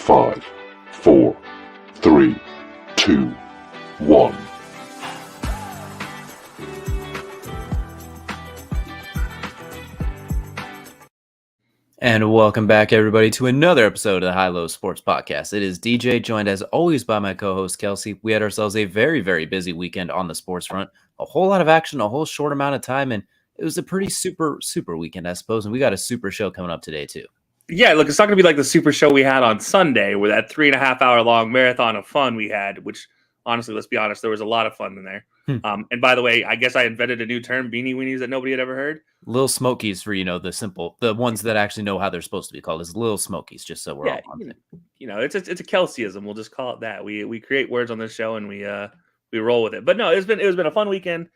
5, 4, 3, 2, 1. And welcome back, everybody, to another episode of the High Low Sports Podcast. It is DJ, joined as always by my co-host, Kelcey. We had ourselves a very, very busy weekend on the sports front. A whole lot of action, a whole short amount of time, and it was a pretty super weekend, I suppose. And we got a super show coming up today, too. Yeah, look, it's not going to be like the super show we had on Sunday, where that 3.5 hour long marathon of fun we had, which honestly, let's be honest, there was a lot of fun in there. And by the way, I guess I invented a new term, beanie weenies, that nobody had ever heard. Little Smokies for, the ones that actually know how they're supposed to be called is Little Smokies, just so we're all on it. It's a Kelceyism. We'll just call it that. We create words on this show and we roll with it. But no, it's been a fun weekend.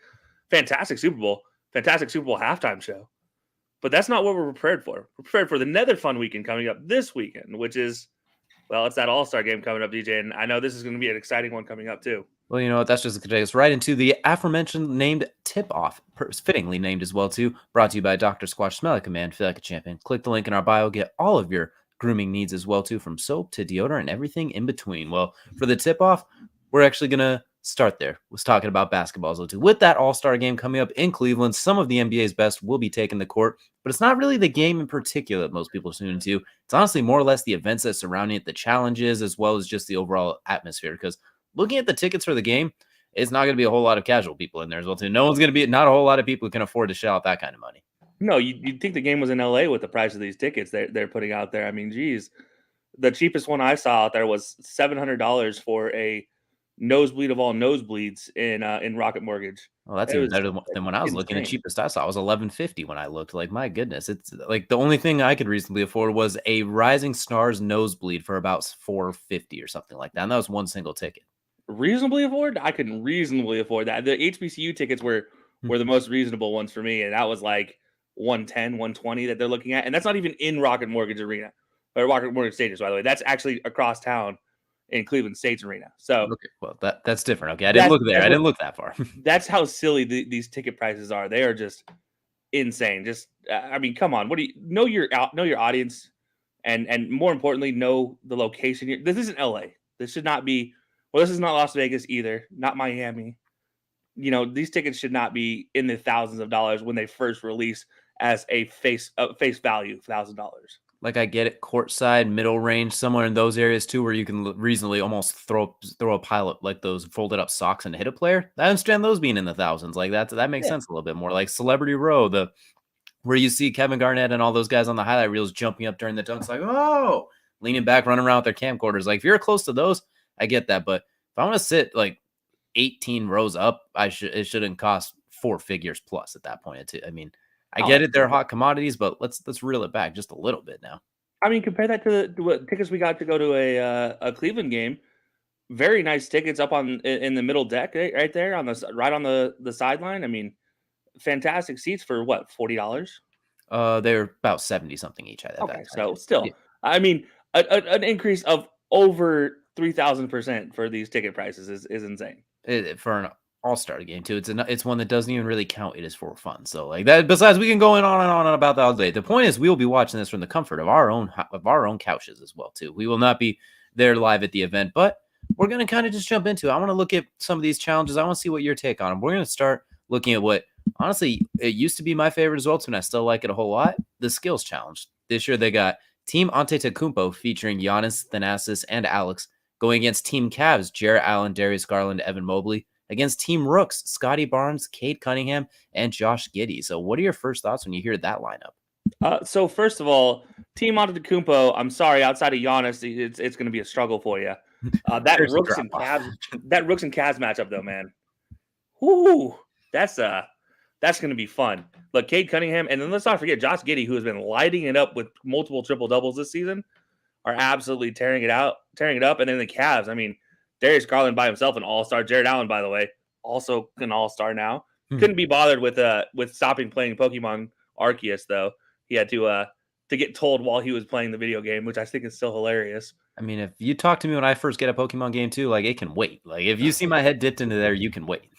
Fantastic Super Bowl halftime show. But that's not what we're prepared for. We're prepared for another fun weekend coming up this weekend, which is, well, it's that All-Star game coming up, DJ, and I know this is going to be an exciting one coming up too. Well, you know what? That's just going to take us right into the aforementioned named tip-off, fittingly named as well, too. Brought to you by Dr. Squatch. Smell like a man, feel like a champion. Click the link in our bio. Get all of your grooming needs as well, too, from soap to deodorant and everything in between. Well, for the tip-off, we're actually going to start there. Was talking about basketball as well, too. With that All-Star game coming up in Cleveland, some of the NBA's best will be taking the court, but it's not really the game in particular that most people are tuning into. It's honestly more or less the events that surround it, the challenges, as well as just the overall atmosphere, because looking at the tickets for the game, it's not going to be a whole lot of casual people in there as well, too. Not a whole lot of people who can afford to shell out that kind of money. No, you'd think the game was in LA with the price of these tickets they're putting out there. I mean, geez, the cheapest one I saw out there was $700 for a nosebleed of all nosebleeds in Rocket Mortgage. Well, that's even better than when I was looking. The cheapest I saw was $1,150 when I looked. Like, my goodness, it's like the only thing I could reasonably afford was a Rising Stars nosebleed for about $450 or something like that, and that was one single ticket. Reasonably afford? I couldn't reasonably afford that. The HBCU tickets were the most reasonable ones for me, and that was like 110, 120 that they're looking at, and that's not even in Rocket Mortgage Arena or Rocket Mortgage Stadium, by the way. That's actually across town in Cleveland States Arena. So okay, well, that's different. Okay, I didn't look there. I didn't look that far. That's how silly these ticket prices are. They are just insane. Just I mean, come on. What do you know your audience, and more importantly, know the location. This isn't LA. This should not be. Well, this is not Las Vegas either. Not Miami. These tickets should not be in the thousands of dollars when they first release as a face value, $1,000. Like, I get it, courtside, middle range, somewhere in those areas too, where you can reasonably almost throw a pile of like those folded up socks and hit a player. I understand those being in the thousands. Like that makes sense a little bit more. Like Celebrity Row, where you see Kevin Garnett and all those guys on the highlight reels jumping up during the dunks, like, oh, leaning back, running around with their camcorders. Like, if you're close to those, I get that. But if I want to sit like 18 rows up, it shouldn't cost 4 figures plus at that point. I mean, I get it, they're hot commodities, but let's reel it back just a little bit now. I mean, compare that to what tickets we got to go to a Cleveland game. Very nice tickets up in the middle deck, right there on the sideline. I mean, fantastic seats for what, $40? They're about 70 something each. Okay, so still, yeah. I mean, an increase of over 3,000% for these ticket prices is insane. For an All-Star game too. It's one that doesn't even really count. It is for fun. So like that. Besides, we can go on and on about that all day. The point is, we will be watching this from the comfort of our own couches as well too. We will not be there live at the event, but we're going to kind of just jump into it. I want to look at some of these challenges. I want to see what your take on them. We're going to start looking at what, honestly, it used to be my favorite as well too, and I still like it a whole lot. The skills challenge. This year they got Team Antetokounmpo featuring Giannis, Thanasis, and Alex going against Team Cavs, Jarrett Allen, Darius Garland, Evan Mobley, against Team Rooks, Scotty Barnes, Cade Cunningham, and Josh Giddey. So what are your first thoughts when you hear that lineup? So first of all, Team Antetokounmpo, I'm sorry, outside of Giannis, it's going to be a struggle for you. That Rooks and Cavs matchup, though, man. Whoo, that's going to be fun. Look, Cade Cunningham, and then let's not forget Josh Giddey, who has been lighting it up with multiple triple doubles this season, are absolutely tearing it up. And then the Cavs, I mean, Darius Garland by himself, an all-star. Jared Allen, by the way, also an all-star now. Couldn't be bothered with stopping playing Pokemon Arceus, though. He had to get told while he was playing the video game, which I think is still hilarious. I mean, if you talk to me when I first get a Pokemon game too, like, it can wait. Like, if you see my head dipped into there, you can wait.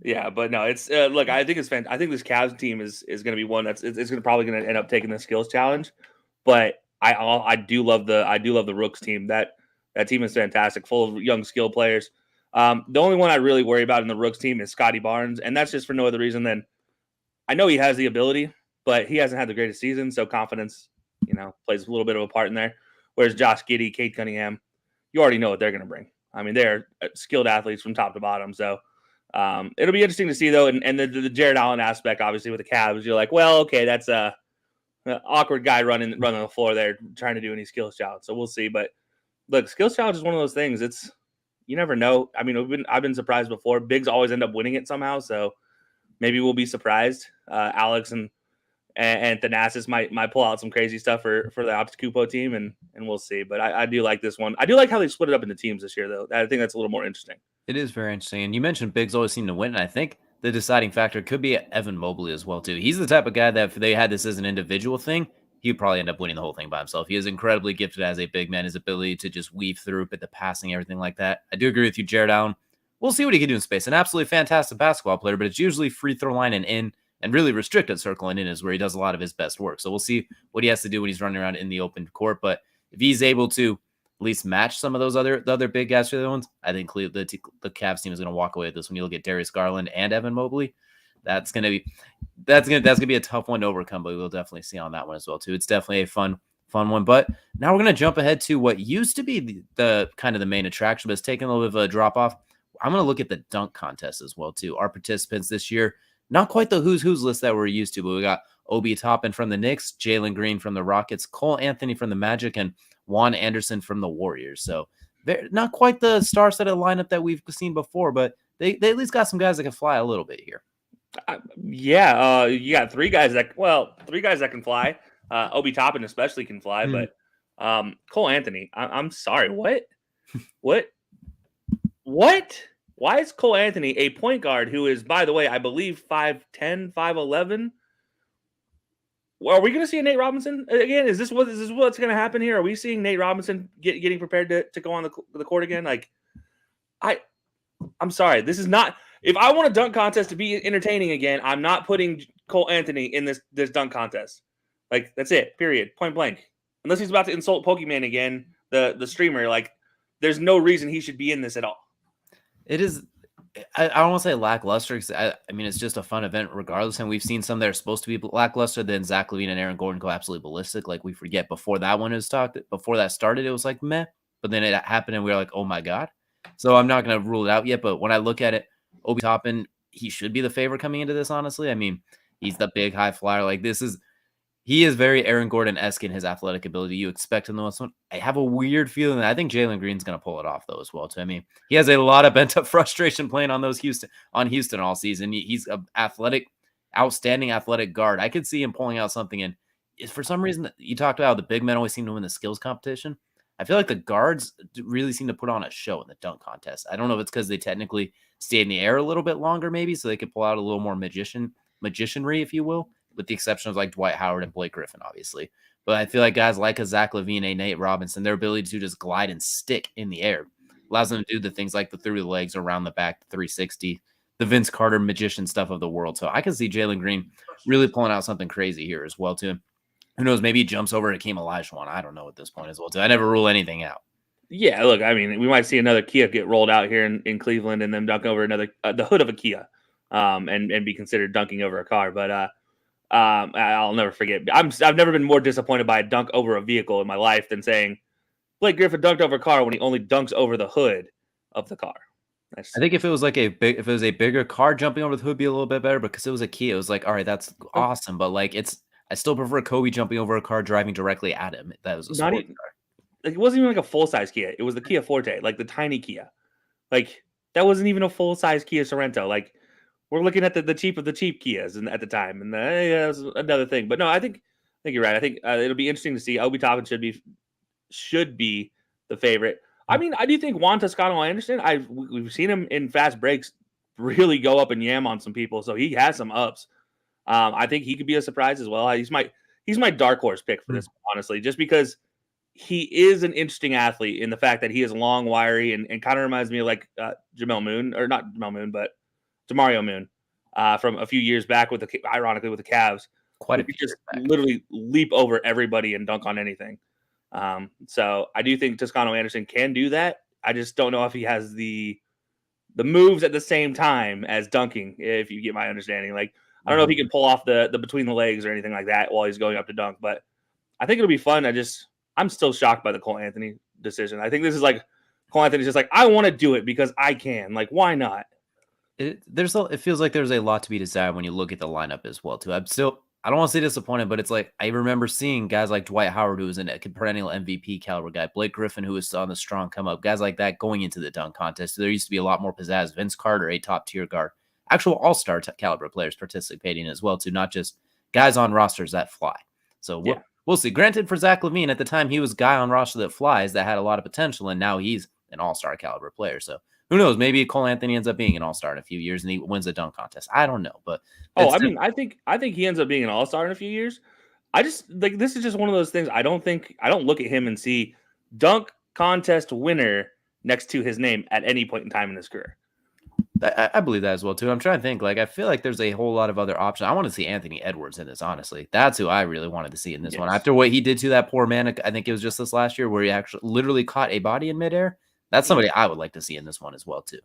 Yeah, but no, it's look. I think it's fantastic. I think this Cavs team is going to be one it's probably going to end up taking the skills challenge. But I do love the Rooks team. That team is fantastic, full of young skill players. The only one I really worry about in the Rooks team is Scotty Barnes, and that's just for no other reason than I know he has the ability, but he hasn't had the greatest season, so confidence, plays a little bit of a part in there. Whereas Josh Giddey, Cade Cunningham, you already know what they're going to bring. I mean, they're skilled athletes from top to bottom. So it'll be interesting to see, though. And the Jared Allen aspect, obviously, with the Cavs, you're like, well, okay, that's an awkward guy running the floor there trying to do any skills challenge. So we'll see. But look, skills challenge is one of those things. You never know. I mean, I've been surprised before. Bigs always end up winning it somehow. So maybe we'll be surprised. Alex and Thanasis might pull out some crazy stuff for the Opticupo team, and we'll see. But I do like this one. I do like how they split it up into teams this year, though. I think that's a little more interesting. It is very interesting. And you mentioned bigs always seem to win, and I think the deciding factor could be Evan Mobley as well, too. He's the type of guy that if they had this as an individual thing, he'd probably end up winning the whole thing by himself. He is incredibly gifted as a big man, his ability to just weave through at the passing, everything like that. I do agree with you, Jared Allen. We'll see what he can do in space. An absolutely fantastic basketball player, but it's usually free throw line and in, and really restricted circle and in is where he does a lot of his best work. So we'll see what he has to do when he's running around in the open court. But if he's able to at least match some of those the other big guys for the other ones, I think the Cavs team is going to walk away with this. When you look at Darius Garland and Evan Mobley, that's going to be a tough one to overcome, but we'll definitely see on that one as well too. It's definitely a fun one. But now we're going to jump ahead to what used to be the kind of the main attraction, but it's taken a little bit of a drop off. I'm going to look at the dunk contest as well too. Our participants this year, not quite the who's list that we're used to, but we got Obi Toppin from the Knicks, Jalen Green from the Rockets, Cole Anthony from the Magic, and Juan Anderson from the Warriors. So they're not quite the star-studded lineup that we've seen before, but they at least got some guys that can fly a little bit here. You got three guys that can fly. Obi Toppin especially can fly, but Cole Anthony, I'm sorry, what? Why is Cole Anthony a point guard who is, by the way, I believe 5'10", 5'11"? Well, are we going to see a Nate Robinson again? Is this what's going to happen here? Are we seeing Nate Robinson getting prepared to go on the court again? Like, I'm sorry, this is not. If I want a dunk contest to be entertaining again, I'm not putting Cole Anthony in this dunk contest. Like, that's it. Period. Point blank. Unless he's about to insult Pokemon again, the streamer. Like, there's no reason he should be in this at all. It is. I don't want to say lackluster because I mean it's just a fun event regardless, and we've seen some that are supposed to be lackluster. Then Zach LaVine and Aaron Gordon go absolutely ballistic. Like we forget before that started, it was like meh, but then it happened and we were like, oh my god. So I'm not going to rule it out yet, but when I look at it, Obi Toppin, he should be the favorite coming into this. Honestly, I mean he's the big high flyer. Like he is very Aaron Gordon-esque in his athletic ability. You expect him to this one. I have a weird feeling that I think Jalen Green's going to pull it off, though, as well, too. I mean, he has a lot of bent-up frustration playing on Houston all season. He's an outstanding athletic guard. I could see him pulling out something. And for some reason, you talked about how the big men always seem to win the skills competition. I feel like the guards really seem to put on a show in the dunk contest. I don't know if it's because they technically stay in the air a little bit longer, maybe, so they could pull out a little more magicianry, if you will, with the exception of like Dwight Howard and Blake Griffin, obviously. But I feel like guys like a Zach LaVine, a Nate Robinson, their ability to just glide and stick in the air allows them to do the things like the through the legs, around the back, the 360, the Vince Carter magician stuff of the world. So I can see Jalen Green really pulling out something crazy here as well, too. Who knows? Maybe he jumps over to Hakeem Olajuwon. I don't know at this point as well, too. I never rule anything out. Yeah, look, I mean, we might see another Kia get rolled out here in Cleveland and then dunk over another the hood of a Kia and be considered dunking over a car. But I'll never forget. I've never been more disappointed by a dunk over a vehicle in my life than saying Blake Griffin dunked over a car when he only dunks over the hood of the car. I think if it was a bigger car, jumping over the hood would be a little bit better. Because it was a Kia, it was like, all right, that's awesome. But like, I still prefer Kobe jumping over a car driving directly at him. That was a sports car. Like, it wasn't even like a full size Kia. It was the Kia Forte, like the tiny Kia. Like that wasn't even a full size Kia Sorento. Like we're looking at the cheap of the cheap Kias at the time, and that was another thing. But no, I think you're right. I think it'll be interesting to see. Obi Toppin should be the favorite. I mean, I do think Juan Toscano-Anderson. We've seen him in fast breaks really go up and yam on some people, so he has some ups. I think he could be a surprise as well. He's my dark horse pick for this, honestly, just because he is an interesting athlete in the fact that he is long, wiry, and kind of reminds me of like Jamel Moon, or not Jamel Moon, but Demario Moon from a few years back ironically with the Cavs. Quite a few just literally leap over everybody and dunk on anything. So I do think Toscano Anderson can do that. I just don't know if he has the moves at the same time as dunking, if you get my understanding. Like, I don't know if he can pull off the between the legs or anything like that while he's going up to dunk, but I think it'll be fun. I'm still shocked by the Cole Anthony decision. I think this is like Cole Anthony's just like, I want to do it because I can. Like, why not? It feels like there's a lot to be desired when you look at the lineup as well too. I don't want to say disappointed, but it's like I remember seeing guys like Dwight Howard, who was a perennial MVP caliber guy, Blake Griffin, who was on the strong come up, guys like that going into the dunk contest. So there used to be a lot more pizzazz. Vince Carter, a top tier guard, actual all-star caliber players participating as well too, not just guys on rosters that fly. So we'll see. Granted, for Zach LaVine, at the time he was a guy on roster that flies that had a lot of potential, and now he's an all-star caliber player. So who knows? Maybe Cole Anthony ends up being an all-star in a few years and he wins a dunk contest. I don't know, but I think he ends up being an all-star in a few years. I just like this is just one of those things. I don't look at him and see dunk contest winner next to his name at any point in time in his career. I believe that as well too. I'm trying to think. Like I feel like there's a whole lot of other options. I want to see Anthony Edwards in this. Honestly, that's who I really wanted to see in this one. After what he did to that poor man, I think it was just this last year where he actually literally caught a body in midair. That's somebody I would like to see in this one as well too.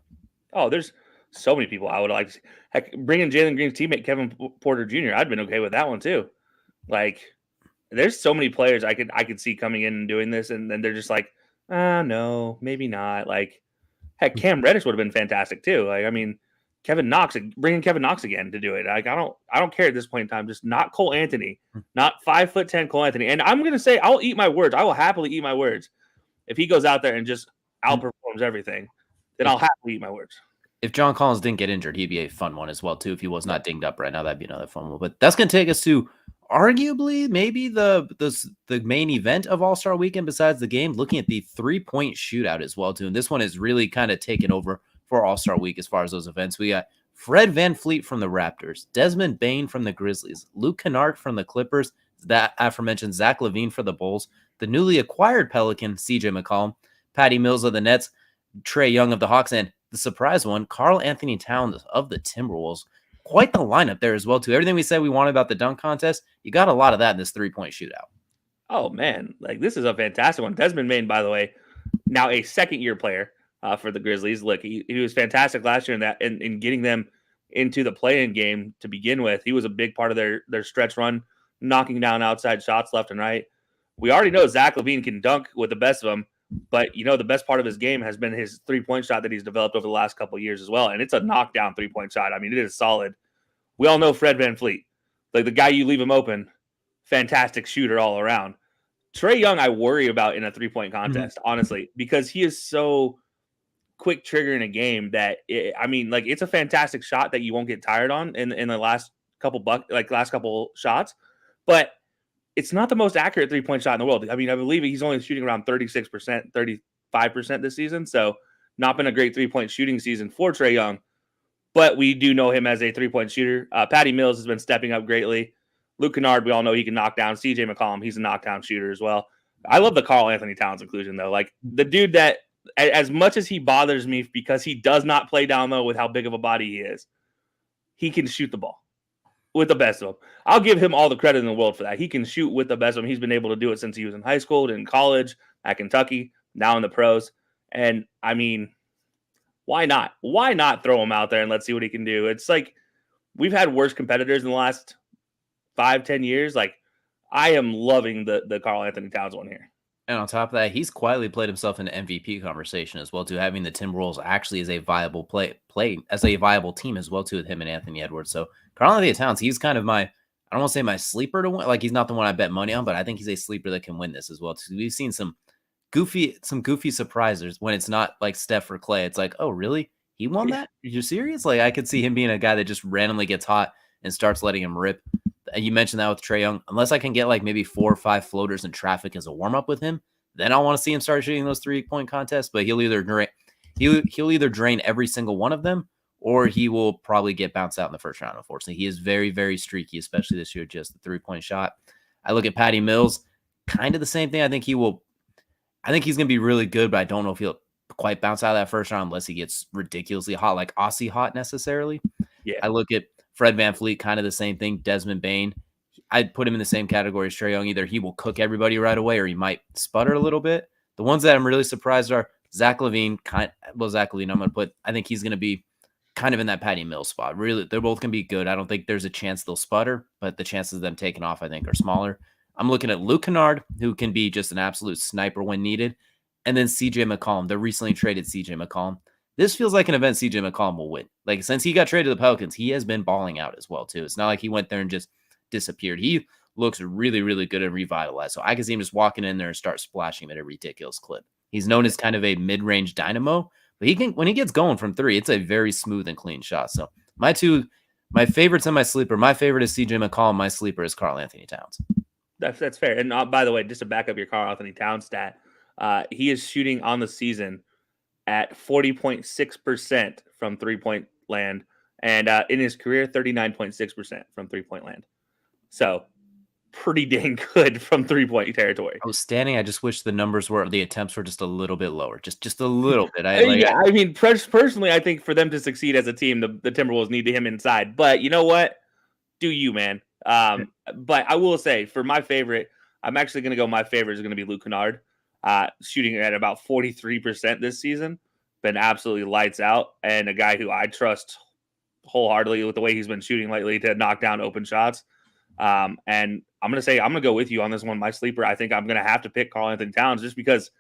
Oh, there's so many people I would like to see. Heck, bringing Jalen Green's teammate Kevin Porter Jr. I'd been okay with that one too. Like, there's so many players I could see coming in and doing this, and then they're just like, no, maybe not. Like, heck, Cam Reddish would have been fantastic too. Like, I mean, bringing Kevin Knox again to do it. Like, I don't care at this point in time. Just not Cole Anthony, not 5'10" Cole Anthony. And I'm gonna say, I'll eat my words. I will happily eat my words if he goes out there and just outperforms everything. Then I'll happily eat my words. If John Collins didn't get injured, he'd be a fun one as well too. If he was not dinged up right now, that'd be another fun one. But that's gonna take us to arguably maybe the main event of All-Star Weekend besides the game, looking at the 3-point shootout as well too. And this one is really kind of taken over for All-Star Week as far as those events. We got Fred VanVleet from the Raptors, Desmond Bane from the Grizzlies, Luke Kennard from the Clippers, that aforementioned Zach LaVine for the Bulls, the newly acquired Pelican CJ McCollum, Patty Mills of the Nets, Trae Young of the Hawks, and the surprise one, Karl Anthony Towns of the Timberwolves. Quite the lineup there as well too. Everything we said we wanted about the dunk contest, you got a lot of that in this 3-point shootout. Oh man, like this is a fantastic one. Desmond Bane, by the way, now a second-year player for the Grizzlies. Look, he was fantastic last year in getting them into the play-in game to begin with. He was a big part of their stretch run, knocking down outside shots left and right. We already know Zach LaVine can dunk with the best of them, but the best part of his game has been his 3-point shot that he's developed over the last couple of years as well. And it's a knockdown 3-point shot. I mean, it is solid. We all know Fred VanVleet, like the guy you leave him open, fantastic shooter all around. Trae Young, I worry about in a 3-point contest, honestly, because he is so quick trigger in a game that it's a fantastic shot that you won't get tired on in the last couple shots, but it's not the most accurate 3-point shot in the world. I mean, I believe he's only shooting around 36%, 35% this season, so not been a great 3-point shooting season for Trae Young, but we do know him as a 3-point shooter. Patty Mills has been stepping up greatly. Luke Kennard, we all know he can knock down. CJ McCollum, he's a knockdown shooter as well. I love the Karl Anthony Towns inclusion, though. Like, the dude that, as much as he bothers me because he does not play down low with how big of a body he is, he can shoot the ball with the best of them. I'll give him all the credit in the world for that. He can shoot with the best of them. He's been able to do it since he was in high school, in college, at Kentucky, now in the pros. And, I mean, why not? Why not throw him out there and let's see what he can do? It's like we've had worse competitors in the last 5-10 years. Like, I am loving the Karl Anthony Towns one here. And on top of that, he's quietly played himself into MVP conversation as well, too, having the Timberwolves actually as a viable play as a viable team as well, too, with him and Anthony Edwards. So Karl Anthony Towns, he's kind of I don't want to say my sleeper to win. Like, he's not the one I bet money on, but I think he's a sleeper that can win this as well, too. We've seen some goofy surprises when it's not like Steph or Clay. It's like, oh, really? He won that? Are you serious? Like, I could see him being a guy that just randomly gets hot and starts letting him rip. You mentioned that with Trae Young. Unless I can get like maybe 4 or 5 floaters in traffic as a warm-up with him, then I want to see him start shooting those 3-point contests. But he'll either drain every single one of them, or he will probably get bounced out in the first round. Unfortunately, he is very, very streaky, especially this year. Just the 3-point shot. I look at Patty Mills, kind of the same thing. I think he's going to be really good, but I don't know if he'll quite bounce out of that first round unless he gets ridiculously hot, like Aussie hot necessarily. Yeah. I look at Fred VanVleet, kind of the same thing. Desmond Bane, I'd put him in the same category as Trae Young. Either he will cook everybody right away or he might sputter a little bit. The ones that I'm really surprised are Zach LaVine. Zach LaVine, I think he's going to be kind of in that Patty Mills spot. Really, they're both going to be good. I don't think there's a chance they'll sputter, but the chances of them taking off, I think, are smaller. I'm looking at Luke Kennard, who can be just an absolute sniper when needed. And then CJ McCollum. They recently traded CJ McCollum. This feels like an event CJ McCollum will win. Like, since he got traded to the Pelicans, he has been balling out as well, too. It's not like he went there and just disappeared. He looks really, really good and revitalized. So I can see him just walking in there and start splashing him at a ridiculous clip. He's known as kind of a mid-range dynamo, but he can, when he gets going from three, it's a very smooth and clean shot. So my favorites and my sleeper, my favorite is CJ McCollum. My sleeper is Karl Anthony Towns. That's fair. And by the way, just to back up your Karl Anthony Towns stat, he is shooting on the season at 40.6% from three-point land, and in his career, 39.6% from three-point land. So pretty dang good from three-point territory. Outstanding. I just wish the attempts were just a little bit lower, just a little bit. I mean, personally, I think for them to succeed as a team, the Timberwolves need him inside. But you know what? Do you, man? But I will say, for my favorite, I'm actually going to go. My favorite is going to be Luke Kennard, shooting at about 43% this season. Been absolutely lights out, and a guy who I trust wholeheartedly with the way he's been shooting lately to knock down open shots. And I'm going to go with you on this one. My sleeper, I think I'm going to have to pick Karl Anthony Towns just because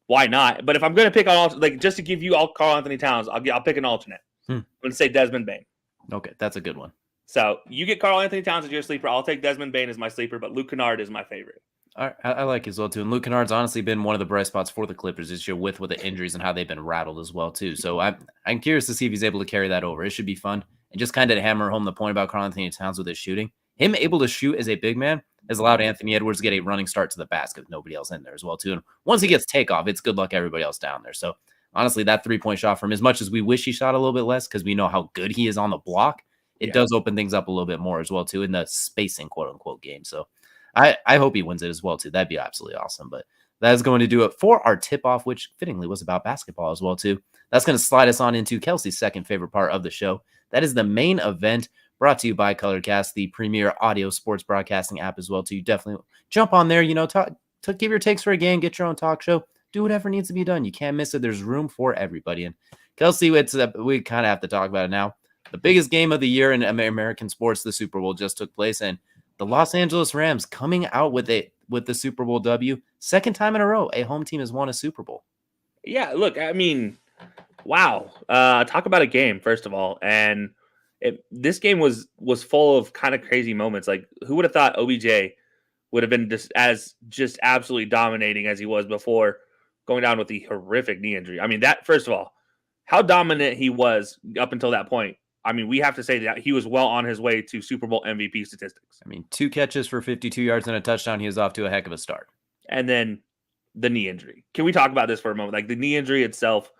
why not? But if I'm going to pick just to give you all Karl Anthony Towns, I'll pick an alternate. I'm going to say Desmond Bane. Okay, that's a good one. So you get Karl Anthony Towns as your sleeper. I'll take Desmond Bane as my sleeper, but Luke Kennard is my favorite. I like as well, too. And Luke Kennard's honestly been one of the bright spots for the Clippers this year with the injuries and how they've been rattled as well, too. So I'm curious to see if he's able to carry that over. It should be fun. And just kind of to hammer home the point about Karl Anthony Towns with his shooting, him able to shoot as a big man has allowed Anthony Edwards to get a running start to the basket with nobody else in there as well, too. And once he gets takeoff, it's good luck everybody else down there. So honestly, that three-point shot from as much as we wish he shot a little bit less because we know how good he is on the block, it does open things up a little bit more as well, too, in the spacing, quote-unquote, game. So I hope he wins it as well, too. That'd be absolutely awesome. But that is going to do it for our tip-off, which fittingly was about basketball as well, too. That's going to slide us on into Kelcey's second favorite part of the show. That is the main event, brought to you by Colorcast, the premier audio sports broadcasting app as well, too. You definitely jump on there, give your takes for a game, get your own talk show, do whatever needs to be done. You can't miss it. There's room for everybody. And Kelcey, we kind of have to talk about it now. The biggest game of the year in American sports, the Super Bowl, just took place, and the Los Angeles Rams coming out with the Super Bowl W. Second time in a row, a home team has won a Super Bowl. Yeah, look, I mean, wow. Talk about a game, first of all. And this game was full of kind of crazy moments. Like, who would have thought OBJ would have been just absolutely dominating as he was before going down with the horrific knee injury? I mean, that, first of all, how dominant he was up until that point. I mean, we have to say that he was well on his way to Super Bowl MVP statistics. I mean, 2 catches for 52 yards and a touchdown. He was off to a heck of a start. And then the knee injury. Can we talk about this for a moment? Like, the knee injury itself,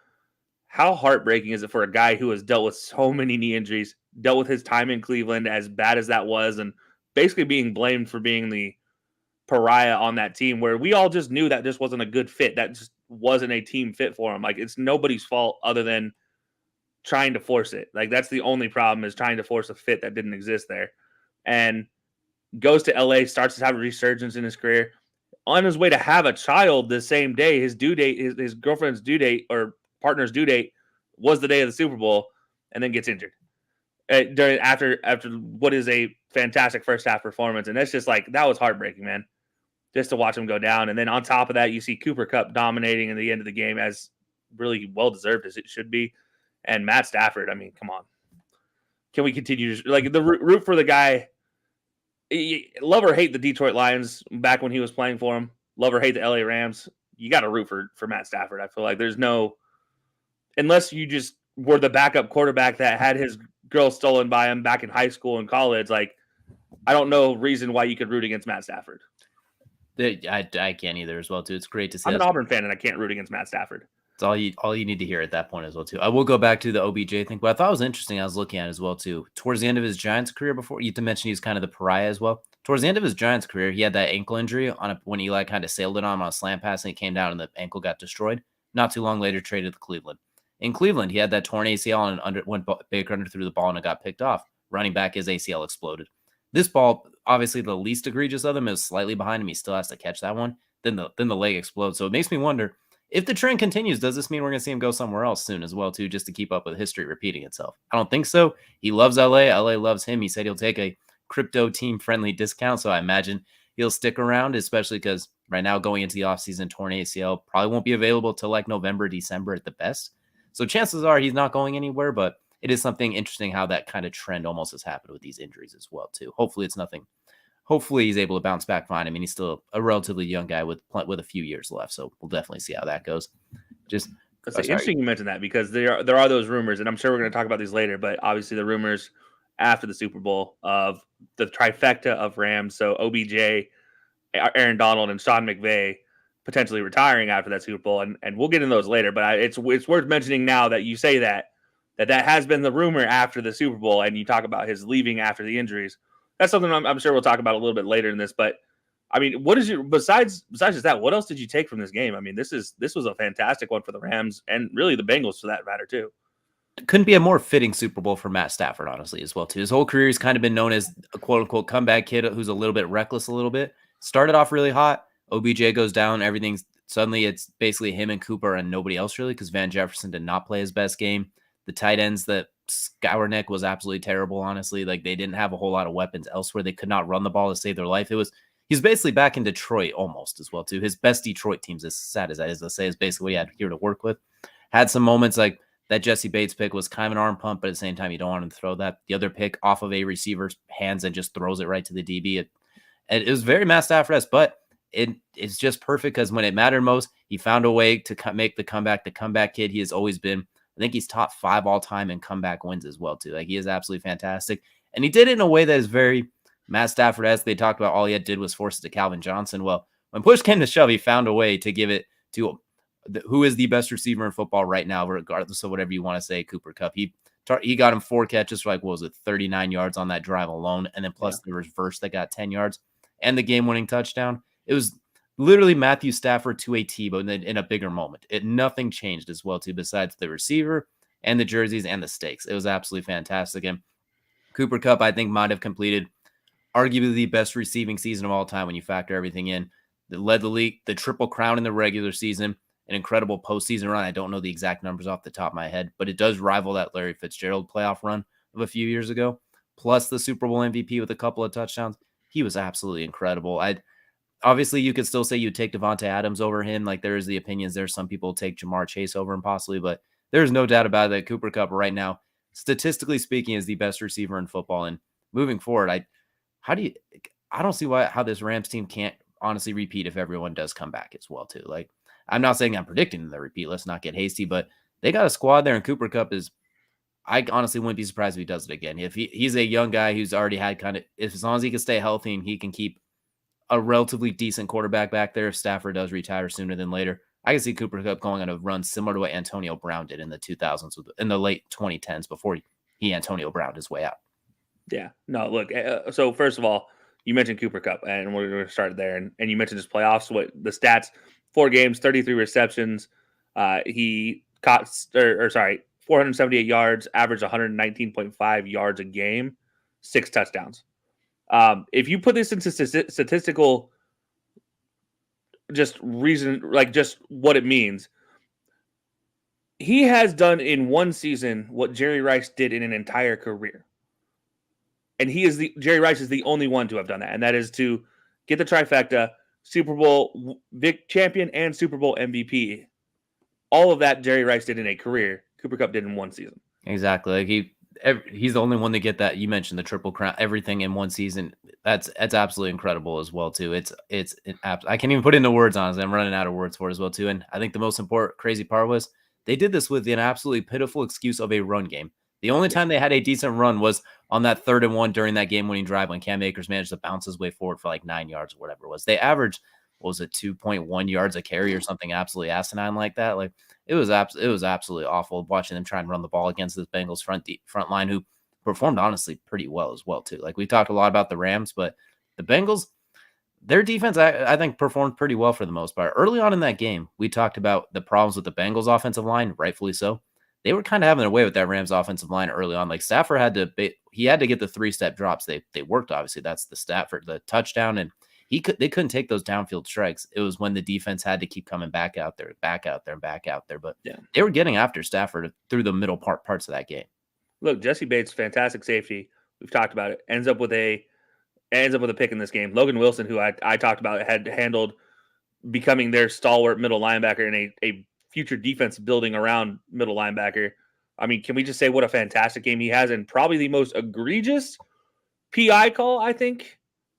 how heartbreaking is it for a guy who has dealt with so many knee injuries, dealt with his time in Cleveland, as bad as that was, and basically being blamed for being the pariah on that team where we all just knew that this wasn't a good fit. That just wasn't a team fit for him. Like, it's nobody's fault other than trying to force it. Like, that's the only problem, is trying to force a fit that didn't exist there. And goes to LA, starts to have a resurgence in his career. On his way to have a child the same day, his due date, his girlfriend's due date or partner's due date was the day of the Super Bowl, and then gets injured after what is a fantastic first half performance. And that's just like, that was heartbreaking, man, just to watch him go down. And then on top of that, you see Cooper Kupp dominating in the end of the game, as really well deserved as it should be. And Matt Stafford, I mean, come on. Can we continue to, like, the root for the guy? Love or hate the Detroit Lions back when he was playing for them. Love or hate the LA Rams. You got to root for Matt Stafford. I feel like there's no, unless you just were the backup quarterback that had his girl stolen by him back in high school and college. Like, I don't know reason why you could root against Matt Stafford. I can't either as well, too. It's great to see. I'm an Auburn fan, and I can't root against Matt Stafford. It's all you need to hear at that point as well, too. I will go back to the OBJ thing, but I thought it was interesting. I was looking at as well, too. Towards the end of his Giants career, before you to mention he's kind of the pariah as well. Towards the end of his Giants career, he had that ankle injury when Eli kind of sailed it on a slant pass, and he came down and the ankle got destroyed. Not too long later, traded to Cleveland. In Cleveland, he had that torn ACL and went Baker under threw the ball and it got picked off. Running back, his ACL exploded. This ball, obviously the least egregious of them, is slightly behind him. He still has to catch that one. Then the leg explodes. So it makes me wonder, if the trend continues, does this mean we're going to see him go somewhere else soon as well, too, just to keep up with history repeating itself? I don't think so. He loves LA. LA loves him. He said he'll take a crypto team-friendly discount, so I imagine he'll stick around, especially because right now going into the offseason, torn ACL probably won't be available till like November, December at the best. So chances are he's not going anywhere, but it is something interesting how that kind of trend almost has happened with these injuries as well, too. Hopefully it's nothing. Hopefully he's able to bounce back fine. I mean, he's still a relatively young guy with a few years left, so we'll definitely see how that goes. Just It's interesting you mentioned that, because there are those rumors, and I'm sure we're going to talk about these later, but obviously the rumors after the Super Bowl of the trifecta of Rams, so OBJ, Aaron Donald, and Sean McVay potentially retiring after that Super Bowl, and we'll get into those later, but it's worth mentioning now that you say that has been the rumor after the Super Bowl, and you talk about his leaving after the injuries. That's something I'm sure we'll talk about a little bit later in this, but I mean, what is your besides just that? What else did you take from this game? I mean, this was a fantastic one for the Rams and really the Bengals for that matter too. Couldn't be a more fitting Super Bowl for Matt Stafford, honestly, as well too. His whole career, he's kind of been known as a quote unquote comeback kid who's a little bit reckless, a little bit. Started off really hot. OBJ goes down. Everything's suddenly it's basically him and Cooper and nobody else really, because Van Jefferson did not play his best game. The tight ends, that Skowronek was absolutely terrible, honestly. Like, they didn't have a whole lot of weapons elsewhere. They could not run the ball to save their life. He's basically back in Detroit almost as well, too. His best Detroit teams, as sad as that is to say, is basically what he had here to work with. Had some moments like that Jesse Bates pick was kind of an arm pump, but at the same time, you don't want him to throw that. The other pick off of a receiver's hands and just throws it right to the DB. It was very Matt Stafford-esque, but it's just perfect because when it mattered most, he found a way to make the comeback kid he has always been. I think he's top 5 all time in comeback wins as well, too. Like, he is absolutely fantastic. And he did it in a way that is very Matt Stafford-esque. They talked about all he did was force it to Calvin Johnson. Well, when push came to shove, he found a way to give it to who is the best receiver in football right now, regardless of whatever you want to say, Cooper Kupp. He got him 4 catches for 39 yards on that drive alone, and then plus the reverse that got 10 yards and the game-winning touchdown. It was literally Matthew Stafford to a T, but in a bigger moment. Nothing changed as well, too, besides the receiver and the jerseys and the stakes. It was absolutely fantastic. And Cooper Kupp, I think, might have completed arguably the best receiving season of all time when you factor everything in. That led the league, the Triple Crown in the regular season, an incredible postseason run. I don't know the exact numbers off the top of my head, but it does rival that Larry Fitzgerald playoff run of a few years ago, plus the Super Bowl MVP with a couple of touchdowns. He was absolutely incredible. Obviously, you could still say you'd take Devontae Adams over him. Like, there's the opinions there. Some people take Jamar Chase over him possibly, but there's no doubt about it that Cooper Kupp right now, statistically speaking, is the best receiver in football. And moving forward, I don't see how this Rams team can't honestly repeat if everyone does come back as well, too. Like, I'm not saying I'm predicting them to repeat. Let's not get hasty, but they got a squad there, and Cooper Kupp I honestly wouldn't be surprised if he does it again. If he's a young guy who's already had as long as he can stay healthy and he can keep a relatively decent quarterback back there, if Stafford does retire sooner than later, I can see Cooper Kupp going on a run similar to what Antonio Brown did in the 2000s, in the late 2010s, before he Antonio Browned his way out. Yeah. No, look, so first of all, you mentioned Cooper Kupp, and we're going to start there. And you mentioned his playoffs, what the stats, 4 games, 33 receptions. He caught, 478 yards, averaged 119.5 yards a game, 6 touchdowns. If you put this into statistical just reason, like just what it means, he has done in one season what Jerry Rice did in an entire career. And Jerry Rice is the only one to have done that. And that is to get the trifecta, Super Bowl champion and Super Bowl MVP. All of that Jerry Rice did in a career. Cooper Kupp did in one season. Exactly. Like he's the only one to get that. You mentioned the Triple Crown, everything in one season. That's absolutely incredible as well, too. I can't even put into words, honestly. I'm running out of words for it as well, too. And I think the most crazy part was they did this with an absolutely pitiful excuse of a run game. The only time they had a decent run was on that 3rd and 1 during that game-winning drive when Cam Akers managed to bounce his way forward for 9 yards or whatever it was. They averaged, 2.1 yards a carry or something absolutely asinine like that. Like, it was absolutely awful watching them try and run the ball against this Bengals front line, who performed honestly pretty well as well, too. Like, we talked a lot about the Rams, but the Bengals, their defense, I think, performed pretty well for the most part. Early on in that game, we talked about the problems with the Bengals offensive line, rightfully so. they were kind of having their way with that Rams offensive line early on. Like Stafford had to get the 3-step drops. They worked, obviously. That's the stat for the touchdown, and they couldn't take those downfield strikes. It was when the defense had to keep coming back out there. But they were getting after Stafford through the middle parts of that game. Look, Jesse Bates, fantastic safety. We've talked about it. Ends up with a pick in this game. Logan Wilson, who I talked about, had handled becoming their stalwart middle linebacker and a future defense building around middle linebacker. I mean, can we just say what a fantastic game he has, and probably the most egregious PI call, I think,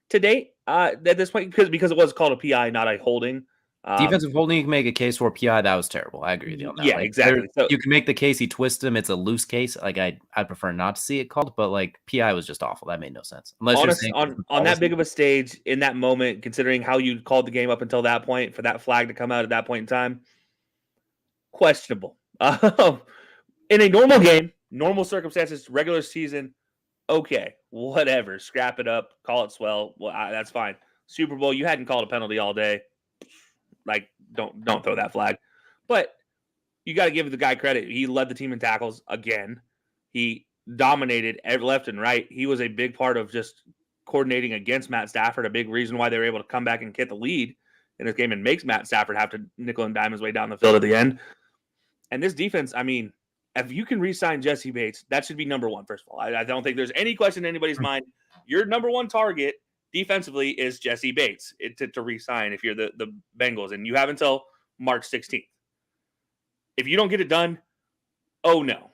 to date at this point, because it was called a PI, not a holding. Defensive holding, you can make a case for. PI, that was terrible. I agree with you on that. Yeah, exactly. So, you can make the case he twists him. It's a loose case. Like I'd prefer not to see it called, but like PI was just awful. That made no sense. Unless you're saying on that big of a stage in that moment, considering how you called the game up until that point, for that flag to come out at that point in time, questionable. In a normal game, normal circumstances, regular season, okay, whatever. Scrap it up, call it swell. Well, that's fine. Super Bowl, you hadn't called a penalty all day. Like, don't throw that flag. But you got to give the guy credit. He led the team in tackles again. He dominated left and right. He was a big part of just coordinating against Matt Stafford, a big reason why they were able to come back and get the lead in this game and makes Matt Stafford have to nickel and dime his way down the field at the end. And this defense, I mean, if you can re-sign Jesse Bates, that should be number one, first of all. I don't think there's any question in anybody's mind. Your number one target defensively is Jesse Bates to re-sign if you're the Bengals, and you have until March 16th. If you don't get it done, oh no.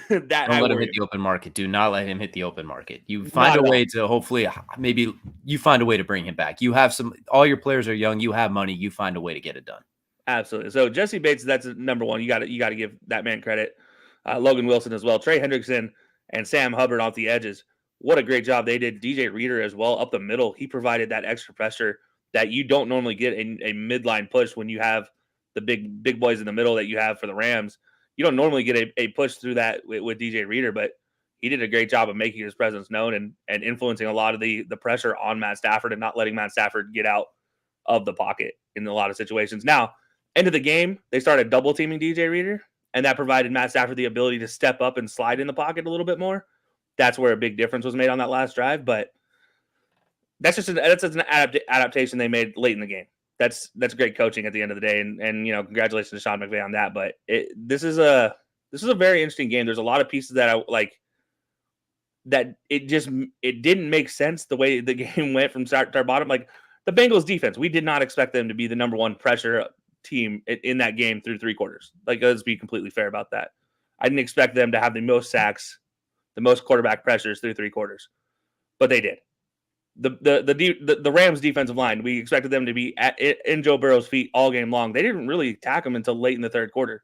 Don't let him hit the open market. Do not let him hit the open market. You find a way to hopefully maybe you find a way to bring him back. You have all your players are young. You have money. You find a way to get it done. Absolutely. So Jesse Bates, that's number one. You got to give that man credit. Logan Wilson as well. Trey Hendrickson and Sam Hubbard off the edges. What a great job they did. DJ Reader as well up the middle. He provided that extra pressure that you don't normally get in a midline push when you have the big boys in the middle that you have for the Rams. You don't normally get a push through that with DJ Reader, but he did a great job of making his presence known and influencing a lot of the pressure on Matt Stafford and not letting Matt Stafford get out of the pocket in a lot of situations. Now, end of the game, they started double teaming DJ Reader, and that provided Matt Stafford the ability to step up and slide in the pocket a little bit more. That's where a big difference was made on that last drive, but that's just an adaptation they made late in the game. That's great coaching at the end of the day, and congratulations to Sean McVay on that. But this is a very interesting game. There's a lot of pieces that I like. That it didn't make sense the way the game went from start to bottom. Like the Bengals defense, we did not expect them to be the number one pressure team in that game through three quarters. Like, let's be completely fair about that. I didn't expect them to have the most sacks, the most quarterback pressures through three quarters, but they did. The Rams defensive line, we expected them to be in Joe Burrow's feet all game long. They didn't really attack him until late in the third quarter.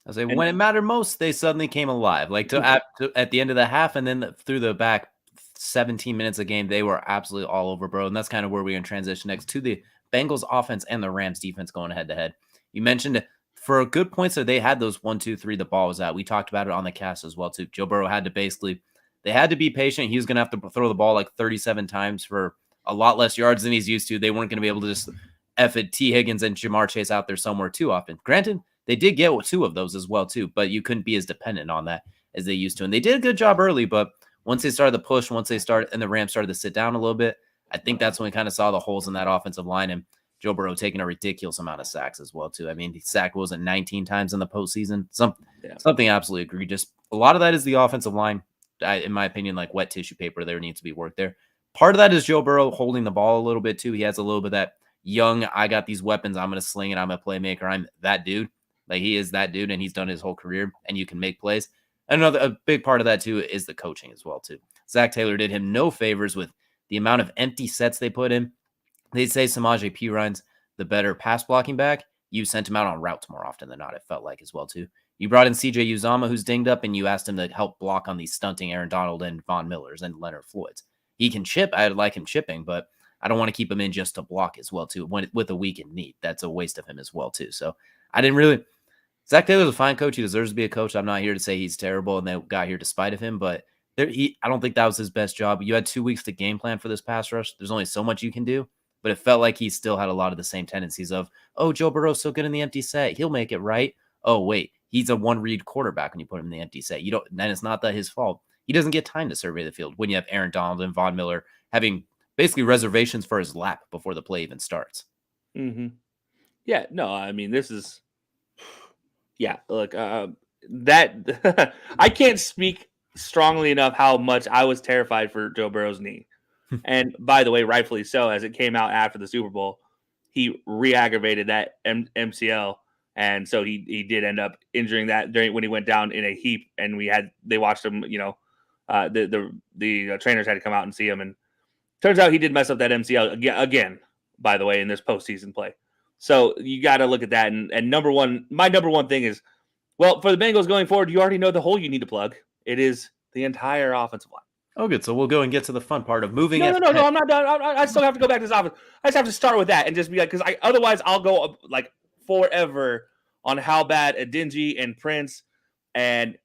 I say when it mattered most, they suddenly came alive. Like at the end of the half, and then through the back 17 minutes of game, they were absolutely all over Burrow. And that's kind of where we're going to transition next to the Bengals offense and the Rams defense going head to head. You mentioned for a good point, so they had those 1, 2, 3. The ball was out. We talked about it on the cast as well too. Joe Burrow had to they had to be patient. He was going to have to throw the ball like 37 times for a lot less yards than he's used to. They weren't going to be able to just F it T. Higgins and Jamar Chase out there somewhere too often. Granted, they did get 2 of those as well too, but you couldn't be as dependent on that as they used to. And they did a good job early, but once they started the push, and the Rams started to sit down a little bit, I think that's when we kind of saw the holes in that offensive line, and Joe Burrow taking a ridiculous amount of sacks as well too. I mean, he sacked 19 times in the postseason. Something absolutely egregious. A lot of that is the offensive line. In my opinion, like wet tissue paper, there needs to be work there. Part of that is Joe Burrow holding the ball a little bit too. He has a little bit of that young, I got these weapons, I'm going to sling it, I'm a playmaker, I'm that dude. Like he is that dude, and he's done his whole career, and you can make plays. A big part of that too is the coaching as well too. Zach Taylor did him no favors with the amount of empty sets they put in. They say Samaje Perine's the better pass blocking back. You sent him out on routes more often than not, it felt like as well too. You brought in CJ Uzomah, who's dinged up, and you asked him to help block on these stunting Aaron Donald and Von Millers and Leonard Floyds. He can chip. I'd like him chipping, but I don't want to keep him in just to block as well too. With a weakened knee, that's a waste of him as well too. So I didn't really. Zach Taylor's a fine coach. He deserves to be a coach. I'm not here to say he's terrible and they got here despite of him, but I don't think that was his best job. You had 2 weeks to game plan for this pass rush. There's only so much you can do, but it felt like he still had a lot of the same tendencies of, oh, Joe Burrow's so good in the empty set. He'll make it right. Oh, wait, he's a one-read quarterback when you put him in the empty set. Then it's not that his fault. He doesn't get time to survey the field when you have Aaron Donald and Von Miller having basically reservations for his lap before the play even starts. Mm-hmm. Yeah, no, I mean, this is, yeah, look, that I can't speak strongly enough how much I was terrified for Joe Burrow's knee. And by the way, rightfully so, as it came out after the Super Bowl, he re-aggravated that MCL. And so he did end up injuring that when he went down in a heap. And they watched him, the trainers had to come out and see him. And turns out he did mess up that MCL again, by the way, in this postseason play. So you got to look at that. And my number one thing is, well, for the Bengals going forward, you already know the hole you need to plug. It is the entire offensive line. Oh, good. So we'll go and get to the fun part of moving. No, I'm not done. I still have to go back to this offense. I just have to start with that and just be like, because otherwise I'll go like forever on how bad Adeniji and Prince and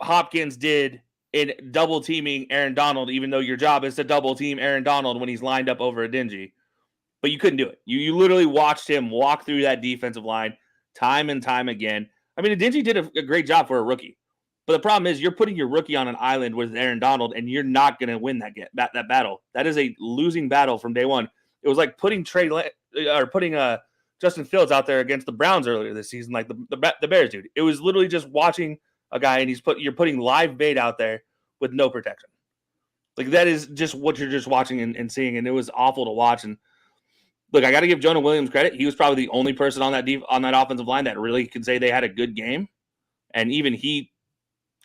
Hopkins did in double teaming Aaron Donald, even though your job is to double team Aaron Donald when he's lined up over Adeniji. But you couldn't do it. You literally watched him walk through that defensive line time and time again. I mean, Adeniji did a great job for a rookie. But the problem is you're putting your rookie on an island with Aaron Donald, and you're not going to win that battle. That is a losing battle from day one. It was like putting Justin Fields out there against the Browns earlier this season, like the Bears, dude. It was literally just watching a guy, and you're putting live bait out there with no protection. Like, that is just what you're just watching and seeing, and it was awful to watch. And look, I got to give Jonah Williams credit. He was probably the only person on that offensive line that really can say they had a good game, and even he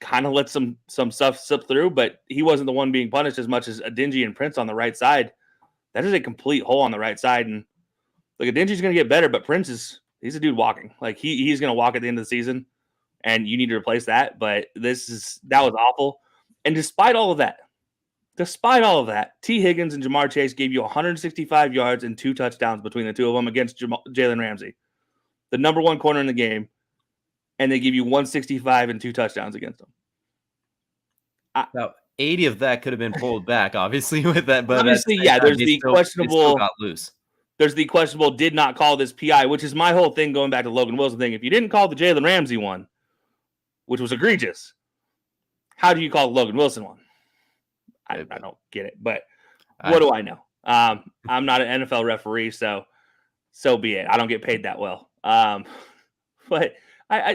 kind of let some stuff slip through, but he wasn't the one being punished as much as Adeniji and Prince on the right side. That is a complete hole on the right side. And like, Adenji's going to get better, but Prince he's a dude walking. Like, he's going to walk at the end of the season, and you need to replace that. But that was awful. And despite all of that, T. Higgins and Jamar Chase gave you 165 yards and 2 touchdowns between the two of them against Jalen Ramsey, the number one corner in the game. And they give you 165 and 2 touchdowns against them. Now, 80 of that could have been pulled back, obviously, with that. But obviously, yeah, there's the questionable. Still got loose. There's the questionable did not call this PI, which is my whole thing going back to Logan Wilson thing. If you didn't call the Jalen Ramsey one, which was egregious, how do you call the Logan Wilson one? I don't get it. But what do I know? I'm not an NFL referee, so be it. I don't get paid that well. But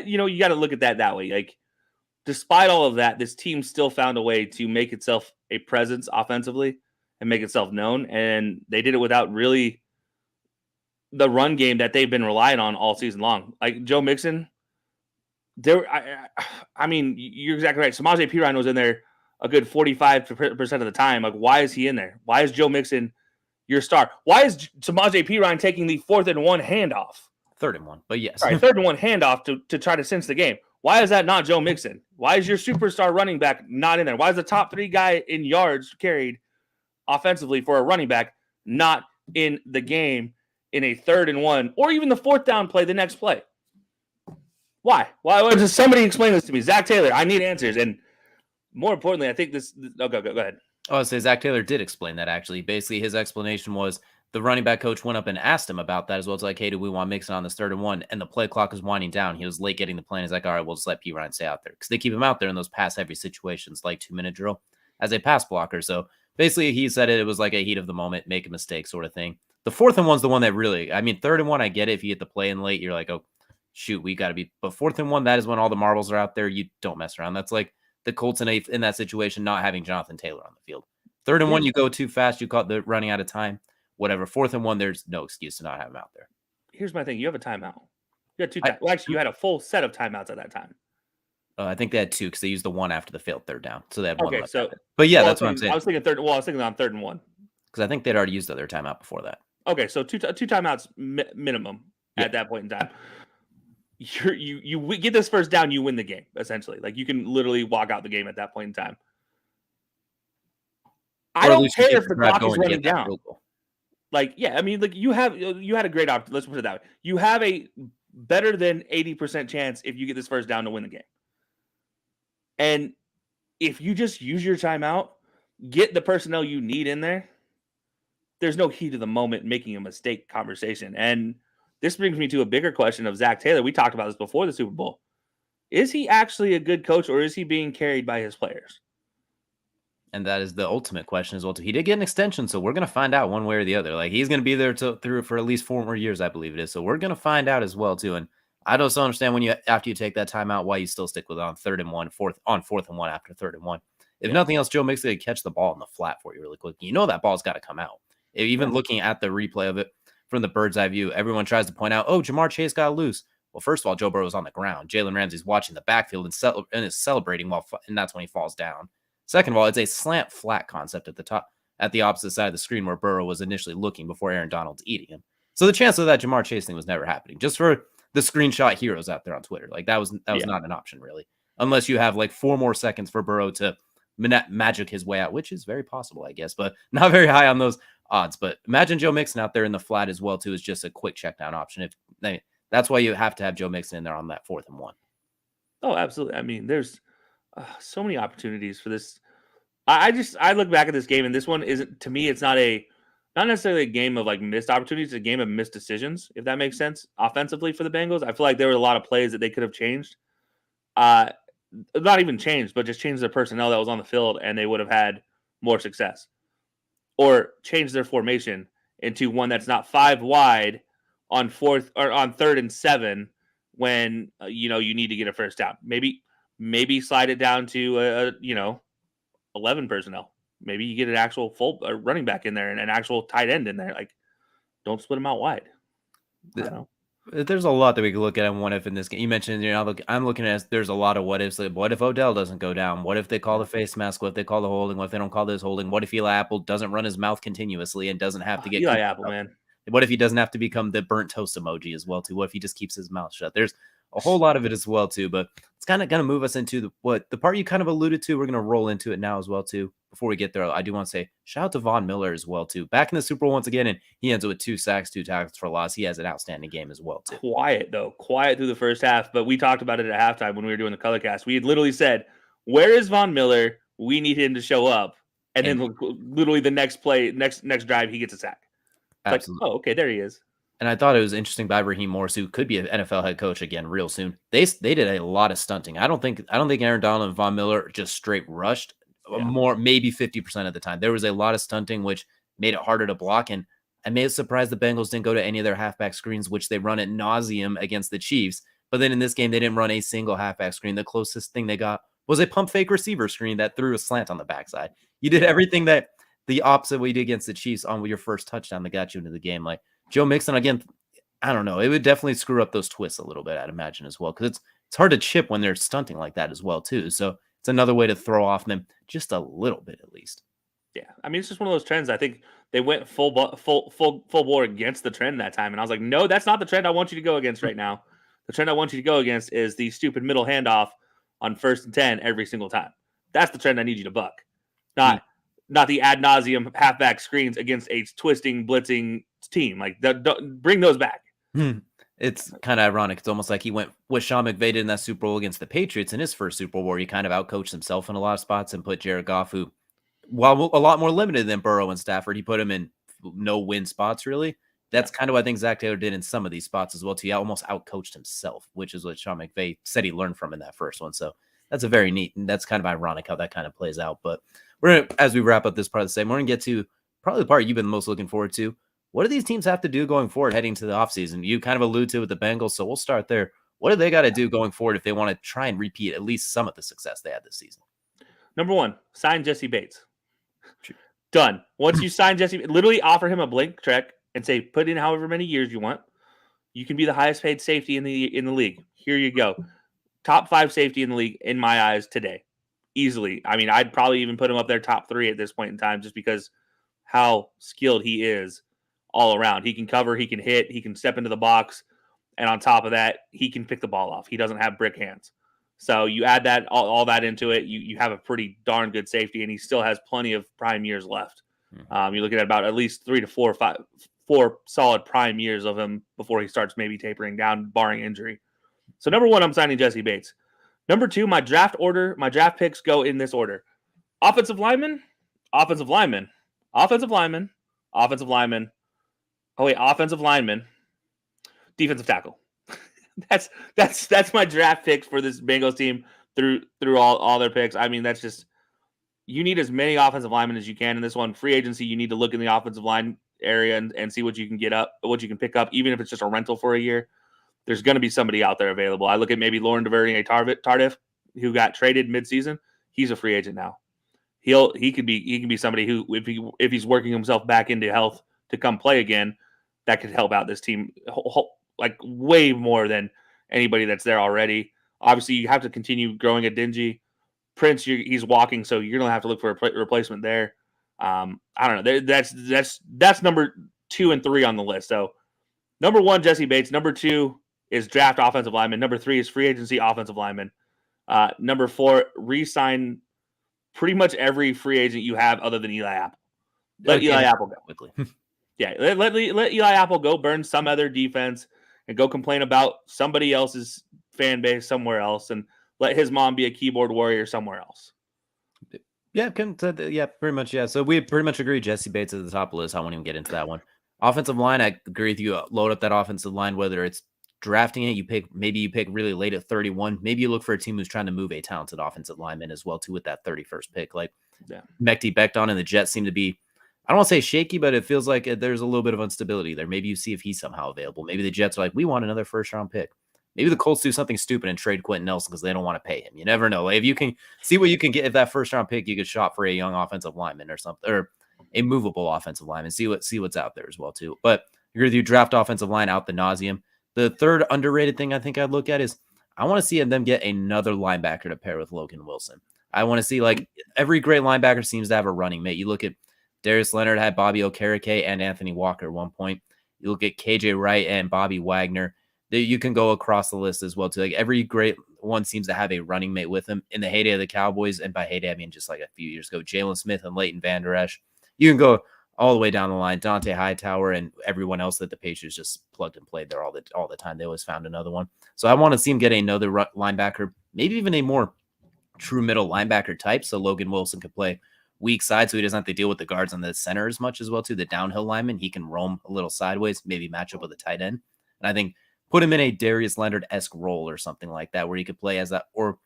you got to look at that way. Like, despite all of that, this team still found a way to make itself a presence offensively and make itself known. And they did it without really the run game that they've been relying on all season long. Like Joe Mixon, I mean, you're exactly right. Samaje Perine was in there a good 45% of the time. Like, why is he in there? Why is Joe Mixon your star? Why is Samaje Perine taking the 4th and 1 handoff? 3rd and 1, but yes. Right, 3rd and 1 handoff to try to cinch the game. Why is that not Joe Mixon? Why is your superstar running back not in there? Why is the top 3 guy in yards carried offensively for a running back not in the game in a 3rd and 1 or even the 4th down play, the next play? Why? Does somebody explain this to me? Zach Taylor, I need answers. And more importantly, I think this – go ahead. Oh, I'll say Zach Taylor did explain that, actually. Basically, his explanation was the running back coach went up and asked him about that as well. It's like, hey, do we want Mixon on this 3rd and 1? And the play clock was winding down. He was late getting the plan. He's like, all right, we'll just let P. Ryan stay out there. Because they keep him out there in those pass-heavy situations like 2-minute drill as a pass blocker. So basically, he said it was like a heat of the moment, make a mistake sort of thing. The 4th and 1's the one that really – I mean, 3rd and 1, I get it. If you get the play in late, you're like, oh, shoot, we got to be – but 4th and 1, that is when all the marbles are out there. You don't mess around. That's like the Colts in that situation not having Jonathan Taylor on the field. 3rd and 1, you go too fast. You caught the running out of time. Whatever. 4th and 1, there's no excuse to not have him out there. Here's my thing. You have a timeout. You had 2 timeouts. Well, actually, you had a full set of timeouts at that time. I think they had 2 because they used the one after the failed 3rd down. So they had 1 left. So, but yeah, that's what I'm saying. I was thinking on 3rd and 1. Because I think they'd already used their timeout before that. Okay, so two timeouts minimum at that point in time. You get this 1st down, you win the game, essentially. Like, you can literally walk out the game at that point in time. I don't care if the clock is running down. Like, yeah, I mean, like you had a great opportunity. Let's put it that way. You have a better than 80% chance if you get this 1st down to win the game. And if you just use your timeout, get the personnel you need in there, there's no heat of the moment making a mistake conversation. And this brings me to a bigger question of Zach Taylor. We talked about this before the Super Bowl. is he actually a good coach, or is he being carried by his players? And that is the ultimate question as well, too. He did get an extension, so we're going to find out one way or the other. Like, he's going to be there through for at least 4 more years, I believe it is. So we're going to find out as well, too. And I don't so understand after you take that timeout, why you still stick with it on 3rd and 1, on 4th and 1 after 3rd and 1. If nothing else, Joe Mixon could catch the ball in the flat for you really quick. You know that ball's got to come out. Even looking at the replay of it from the bird's eye view, everyone tries to point out, oh, Jamar Chase got loose. Well, first of all, Joe Burrow's on the ground. Jalen Ramsey's watching the backfield and is celebrating and that's when he falls down. Second of all, it's a slant flat concept at the top, at the opposite side of the screen where Burrow was initially looking before Aaron Donald's eating him. So the chance of that Jamar Chase thing was never happening. Just for the screenshot heroes out there on Twitter, like that was not an option really, unless you have like 4 more seconds for Burrow to magic his way out, which is very possible, I guess, but not very high on those odds. But imagine Joe Mixon out there in the flat as well too is just a quick check down option. That's why you have to have Joe Mixon in there on that 4th and 1. Oh, absolutely. I mean, there's so many opportunities for this. I look back at this game, and this one isn't, to me, it's not necessarily a game of like missed opportunities, it's a game of missed decisions, if that makes sense. Offensively for the Bengals, I feel like there were a lot of plays that they could have changed. Not even changed, but just changed their personnel that was on the field, and they would have had more success. Or change their formation into one that's not 5 wide on 3rd and 7 when you need to get a first down. Maybe slide it down to 11 personnel. Maybe you get an actual full running back in there and an actual tight end in there. Like, don't split them out wide. I don't know. There's a lot that we could look at in what if in this game. You mentioned, I'm looking at there's a lot of what ifs. Like, what if Odell doesn't go down? What if they call the face mask? What if they call the holding? What if they don't call this holding? What if Eli Apple doesn't run his mouth continuously and doesn't have to get Eli Apple, man? What if he doesn't have to become the burnt toast emoji as well too? What if he just keeps his mouth shut? There's a whole lot of it as well too, but it's kind of going to move us into the part you kind of alluded to. We're going to roll into it now as well too. Before we get there, I do want to say shout out to Von Miller as well too. Back in the Super Bowl once again, and he ends up with 2 sacks, 2 tackles for loss. He has an outstanding game as well too. Quiet through the first half, but we talked about it at halftime when we were doing the color cast. We had literally said, "Where is Von Miller? We need him to show up." And then literally the next play, next drive, he gets a sack. Absolutely. Like, oh, okay, there he is. And I thought it was interesting by Raheem Morris, who could be an NFL head coach again real soon. They did a lot of stunting. I don't think Aaron Donald and Von Miller just straight rushed. More, maybe 50% of the time. There was a lot of stunting, which made it harder to block. And I may have surprised the Bengals didn't go to any of their halfback screens, which they run at nauseum against the Chiefs. But then in this game, they didn't run a single halfback screen. The closest thing they got was a pump fake receiver screen that threw a slant on the backside. You did everything that the opposite way you did against the Chiefs on your first touchdown that got you into the game. Like Joe Mixon, again, I don't know. It would definitely screw up those twists a little bit, I'd imagine, as well. Because it's hard to chip when they're stunting like that as well, too. So it's another way to throw off them just a little bit, at least. Yeah, I mean, it's just one of those trends. I think they went full bore against the trend that time, and I was like, no, that's not the trend I want you to go against right now. The trend I want you to go against is the stupid middle handoff on 1st and 10 every single time. That's the trend I need you to buck, not the ad nauseum halfback screens against a twisting, blitzing team. Like, bring those back. It's kind of ironic. It's almost like he went with Sean McVay did in that Super Bowl against the Patriots in his first Super Bowl, where he kind of outcoached himself in a lot of spots and put Jared Goff, who, while a lot more limited than Burrow and Stafford, he put him in no-win spots, really. That's kind of what I think Zach Taylor did in some of these spots as well, too. He almost outcoached himself, which is what Sean McVay said he learned from in that first one. So that's a very neat, and that's kind of ironic how that kind of plays out. But we're gonna, as we wrap up this part of the segment, we're going to get to probably the part you've been most looking forward to. What do these teams have to do going forward heading to the offseason? You kind of allude to with the Bengals, so we'll start there. What do they got to do going forward if they want to try and repeat at least some of the success they had this season? Number 1, sign Jesse Bates. Done. Once you sign Jesse, literally offer him a blank check and say, put in however many years you want. You can be the highest paid safety in the league. Here you go. Top 5 safety in the league, in my eyes, today. Easily. I mean, I'd probably even put him up there top 3 at this point in time, just because how skilled he is all around. He can cover, he can hit, he can step into the box, and on top of that, he can pick the ball off. He doesn't have brick hands. So you add that all that into it, you have a pretty darn good safety, and he still has plenty of prime years left. You're looking at about at least 3 to 4 or 5, 4 solid prime years of him before he starts maybe tapering down, barring injury. So number 1, I'm signing Jesse Bates. Number 2, my draft picks go in this order: offensive lineman, offensive lineman, offensive lineman, offensive lineman. Oh wait, offensive lineman, defensive tackle. That's my draft picks for this Bengals team through all their picks. I mean, that's just you need as many offensive linemen as you can in this one. Free agency, you need to look in the offensive line area and see what you can what you can pick up, even if it's just a rental for a year. There's going to be somebody out there available. I look at maybe Lauren Tardif, who got traded midseason. He's a free agent now. He can be somebody who, if he's working himself back into health to come play again, that could help out this team like way more than anybody that's there already. Obviously, you have to continue growing a Dingy. Prince, he's walking, so you're gonna have to look for a replacement there. I don't know. That's number 2 and 3 on the list. So number 1, Jesse Bates. Number 2 is draft offensive lineman. Number 3 is free agency offensive lineman. Number 4, re-sign pretty much every free agent you have other than Eli Apple. Let Eli Apple go quickly. Yeah, let Eli Apple go burn some other defense and go complain about somebody else's fan base somewhere else, and let his mom be a keyboard warrior somewhere else. Yeah, pretty much. Yeah, so we pretty much agree. Jesse Bates at the top of the list. I won't even get into that one. Offensive line, I agree with you. Load up that offensive line, whether it's drafting it, maybe you pick really late at 31. Maybe you look for a team who's trying to move a talented offensive lineman as well too with that 31st pick. Like Mekhi Becton and the Jets seem to be, I don't want to say shaky, but it feels like there's a little bit of instability there. Maybe you see if he's somehow available. Maybe the Jets are like, we want another first-round pick. Maybe the Colts do something stupid and trade Quentin Nelson because they don't want to pay him. You never know. Like, if you can see what you can get, if that first-round pick, you could shop for a young offensive lineman or something, or a movable offensive lineman. See what's out there as well too. But I agree with you. Draft offensive line out the nauseum. The third underrated thing I think I'd look at is I want to see them get another linebacker to pair with Logan Wilson. I want to see, like, every great linebacker seems to have a running mate. You look at Darius Leonard had Bobby Okereke and Anthony Walker at one point. You look at KJ Wright and Bobby Wagner. You can go across the list as well too. Like, every great one seems to have a running mate with him. In the heyday of the Cowboys, and by heyday I mean just like a few years ago, Jalen Smith and Leighton Vander Esch. You can go all the way down the line. Dante Hightower and everyone else that the Patriots just plugged and played there all the time. They always found another one. So I want to see him get another linebacker, maybe even a more true middle linebacker type, so Logan Wilson could play weak side, so he doesn't have to deal with the guards on the center as much as well too. The downhill lineman, he can roam a little sideways, maybe match up with a tight end. And I think put him in a Darius Leonard-esque role or something like that, where he could play as that, or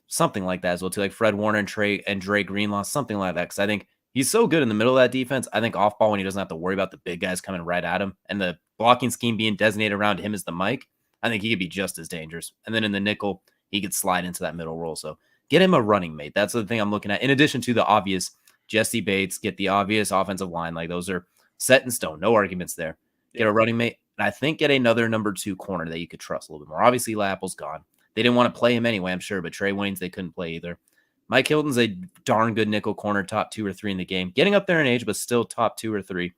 something like that as well too, like Fred Warner and Dre Greenlaw, something like that. Because I think he's so good in the middle of that defense. I think off ball, when he doesn't have to worry about the big guys coming right at him and the blocking scheme being designated around him as the Mike, I think he could be just as dangerous. And then in the nickel, he could slide into that middle role. So get him a running mate. That's the thing I'm looking at. In addition to the obvious Jesse Bates, get the obvious offensive line. Like, those are set in stone. No arguments there. Get a running mate. And I think get another number 2 corner that you could trust a little bit more. Obviously, Eli Apple's gone. They didn't want to play him anyway, I'm sure. But Trey Waynes, they couldn't play either. Mike Hilton's a darn good nickel corner, top 2 or 3 in the game. Getting up there in age, but still top 2 or 3.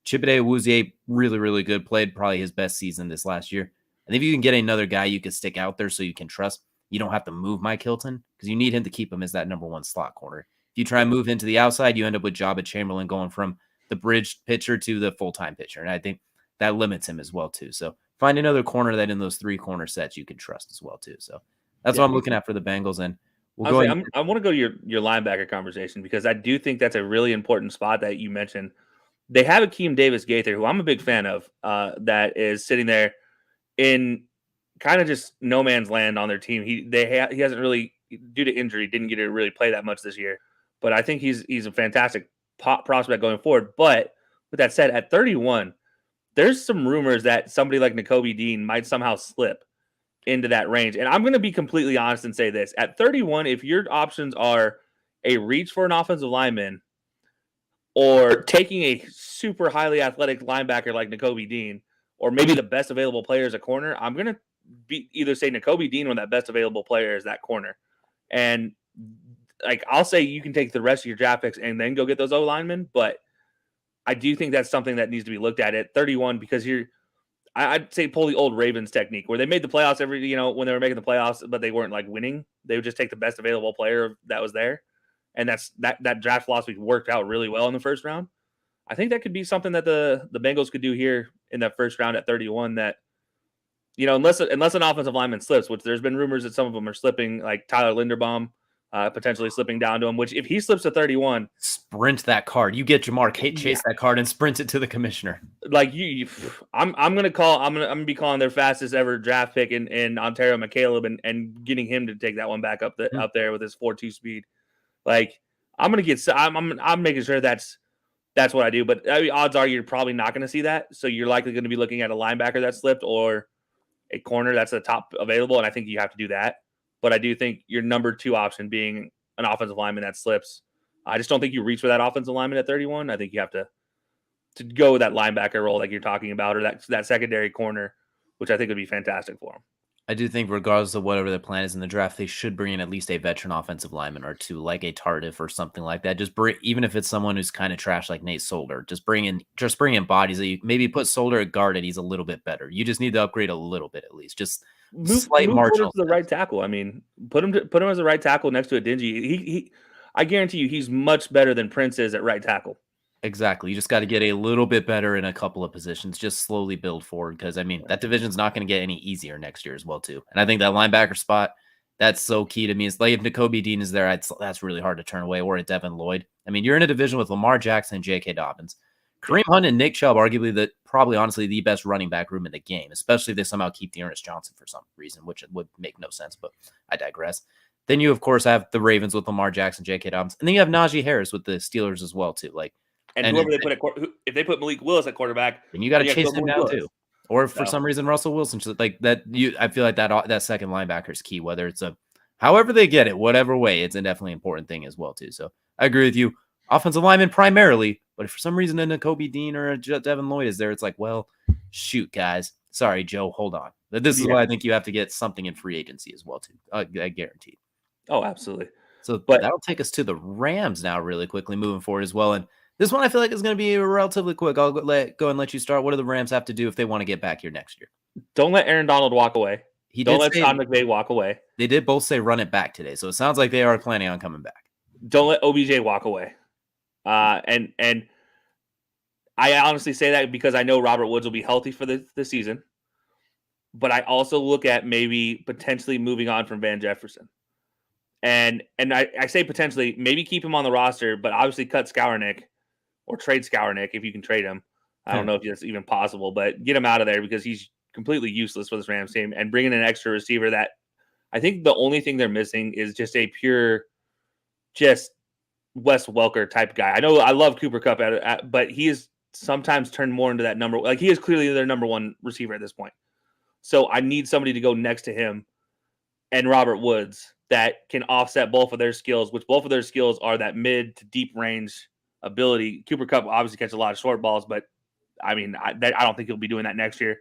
Chibade Awuzie, really, really good. Played probably his best season this last year. And if you can get another guy you can stick out there so you can trust, you don't have to move Mike Hilton, because you need him to keep him as that number 1 slot corner. If you try and move him to the outside, you end up with Jabba Chamberlain going from the bridge pitcher to the full-time pitcher. And I think that limits him as well too. So find another corner that in those 3 corner sets you can trust as well too. So that's what I'm looking at for the Bengals. And I want to go to your linebacker conversation, because I do think that's a really important spot that you mentioned. They have Akeem Davis-Gaither, who I'm a big fan of, that is sitting there in kind of just no man's land on their team. He hasn't really, due to injury, didn't get to really play that much this year. But I think he's a fantastic prospect going forward. But with that said, at 31, there's some rumors that somebody like Nakobe Dean might somehow slip into that range. And I'm going to be completely honest and say this. At 31, if your options are a reach for an offensive lineman or taking a super highly athletic linebacker like Nakobe Dean, or maybe the best available player as a corner, I'm going to either say Nakobe Dean or that best available player is that corner. And like, I'll say you can take the rest of your draft picks and then go get those O linemen, but I do think that's something that needs to be looked at 31, because I'd say pull the old Ravens technique where they made the playoffs when they were making the playoffs, but they weren't like winning. They would just take the best available player that was there. And that draft philosophy worked out really well in the first round. I think that could be something that the Bengals could do here in that first round at 31, that, unless an offensive lineman slips, which there's been rumors that some of them are slipping, like Tyler Linderbaum potentially slipping down to him. Which if he slips to 31, sprint that card. You get Jamar, chase that card and sprint it to the commissioner. Like I'm gonna be calling their fastest ever draft pick in Ontario McCallum and getting him to take that one back up there with his 4.2 speed. Like I'm making sure that's what I do. But I mean, odds are you're probably not going to see that. So you're likely going to be looking at a linebacker that slipped or a corner that's the top available. And I think you have to do that. But I do think your number 2 option being an offensive lineman that slips. I just don't think you reach for that offensive lineman at 31. I think you have to go with that linebacker role like you're talking about, or that secondary corner, which I think would be fantastic for him. I do think regardless of whatever the plan is in the draft, they should bring in at least a veteran offensive lineman or two, like a Tardif or something like that. Just bring, even if it's someone who's kind of trash like Nate Solder, just bring in bodies that you maybe put Solder at guard and he's a little bit better. You just need to upgrade a little bit at least. Just move marginal to the right tackle. I mean, put him as a right tackle next to a Dingy. I guarantee you he's much better than Prince is at right tackle. Exactly. You just got to get a little bit better in a couple of positions. Just slowly build forward because, I mean, that division's not going to get any easier next year as well, too. And I think that linebacker spot, that's so key to me. It's like if Nakobe Dean is there, that's really hard to turn away, or at Devin Lloyd. I mean, you're in a division with Lamar Jackson and J.K. Dobbins. Kareem Hunt and Nick Chubb, arguably probably honestly the best running back room in the game, especially if they somehow keep Dearness Johnson for some reason, which would make no sense, but I digress. Then you, of course, have the Ravens with Lamar Jackson, J.K. Dobbins. And then you have Najee Harris with the Steelers as well, too. And whoever they put if they put Malik Willis at quarterback, then you got to chase him down too. Or for some reason Russell Wilson, like that. I feel like that second linebacker is key. Whether it's however they get it, whatever way, it's a definitely important thing as well too. So I agree with you. Offensive lineman primarily, but if for some reason a Nakobe Dean or a Devin Lloyd is there, it's like, well, shoot, guys. Sorry, Joe. Hold on. This is why I think you have to get something in free agency as well too. I guarantee. Oh, absolutely. So that'll take us to the Rams now, really quickly moving forward as well. And this one I feel like is going to be relatively quick. I'll go and let you start. What do the Rams have to do if they want to get back here next year? Don't let Aaron Donald walk away. Don't let Sean McVay walk away. They did both say run it back today, so it sounds like they are planning on coming back. Don't let OBJ walk away. And I honestly say that because I know Robert Woods will be healthy for the season. But I also look at maybe potentially moving on from Van Jefferson. And I say potentially, maybe keep him on the roster, but obviously cut Skowronek. Or trade Skowronek if you can trade him. I don't know if that's even possible, but get him out of there because he's completely useless for this Rams team. And bring in an extra receiver that I think the only thing they're missing is just a pure, just Wes Welker type guy. I know I love Cooper Kupp, but he is sometimes turned more into that number. Like he is clearly their number 1 receiver at this point. So I need somebody to go next to him and Robert Woods that can offset both of their skills, which both of their skills are that mid to deep range ability. Cooper Kupp obviously catches a lot of short balls, but I mean, I don't think he'll be doing that next year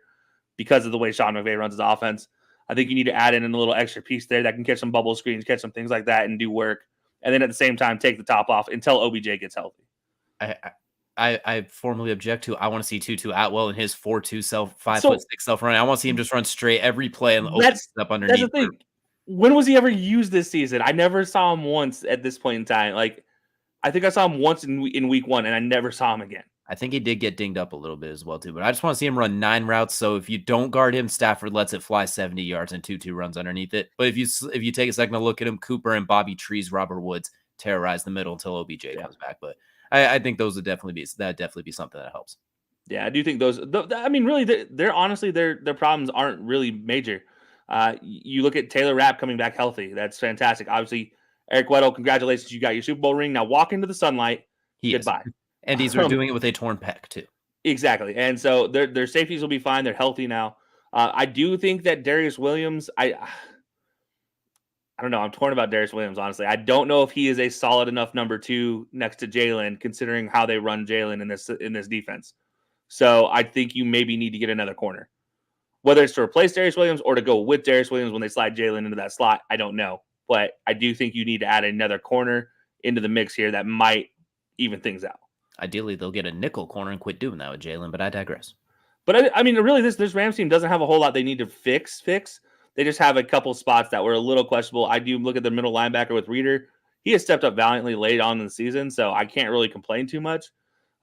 because of the way Sean McVay runs his offense. I think you need to add in a little extra piece there that can catch some bubble screens, catch some things like that, and do work. And then at the same time, take the top off until OBJ gets healthy. I formally object to. I want to see Tutu Atwell in his 4.2 5'6" self running. I want to see him just run straight every play and open up underneath. That's the thing. When was he ever used this season? I never saw him once at this point in time. Like, I think I saw him once in week 1, and I never saw him again. I think he did get dinged up a little bit as well, too. But I just want to see him run 9 routes. So if you don't guard him, Stafford lets it fly 70 yards and Tutu runs underneath it. But if you take a second to look at him, Cooper and Bobby Trees, Robert Woods terrorize the middle until OBJ comes back. But I think those would definitely be something that helps. Yeah, I do think those. I mean, really, they're honestly their problems aren't really major. You look at Taylor Rapp coming back healthy. That's fantastic. Obviously, Eric Weddle, congratulations. You got your Super Bowl ring. Now walk into the sunlight. Goodbye. And he's doing it with a torn pec, too. Exactly. And so their safeties will be fine. They're healthy now. I do think that Darius Williams, I don't know. I'm torn about Darius Williams, honestly. I don't know if he is a solid enough number 2 next to Jalen, considering how they run Jalen in this defense. So I think you maybe need to get another corner. Whether it's to replace Darius Williams or to go with Darius Williams when they slide Jalen into that slot, I don't know. But I do think you need to add another corner into the mix here that might even things out. Ideally, they'll get a nickel corner and quit doing that with Jalen, but I digress. But I mean, really, this Rams team doesn't have a whole lot they need to fix. They just have a couple spots that were a little questionable. I do look at the middle linebacker with Reeder. He has stepped up valiantly late on in the season, so I can't really complain too much.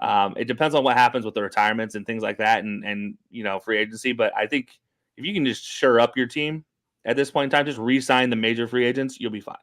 It depends on what happens with the retirements and things like that and free agency. But I think if you can just shore up your team at this point in time, just re-sign the major free agents, you'll be fine.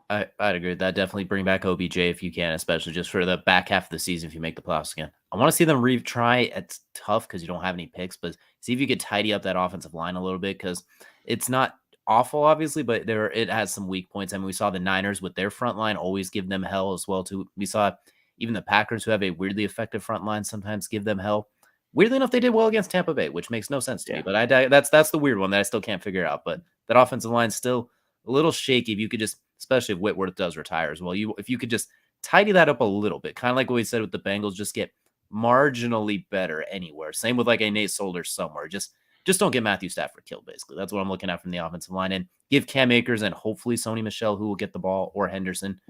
I'd agree with that. Definitely bring back OBJ if you can, especially just for the back half of the season if you make the playoffs again. I want to see them retry. It's tough because you don't have any picks, but see if you could tidy up that offensive line a little bit because it's not awful, obviously, but it has some weak points. I mean, we saw the Niners with their front line always give them hell as well, too. We saw even the Packers, who have a weirdly effective front line, sometimes give them hell. Weirdly enough, they did well against Tampa Bay, which makes no sense to me. But that's the weird one that I still can't figure out. But that offensive line still a little shaky. If you could just, especially if Whitworth does retire as well, if you could just tidy that up a little bit, kind of like what we said with the Bengals, just get marginally better anywhere. Same with like a Nate Solder somewhere. Just don't get Matthew Stafford killed, basically. That's what I'm looking at from the offensive line. And give Cam Akers and hopefully Sony Michel, who will get the ball, or Henderson,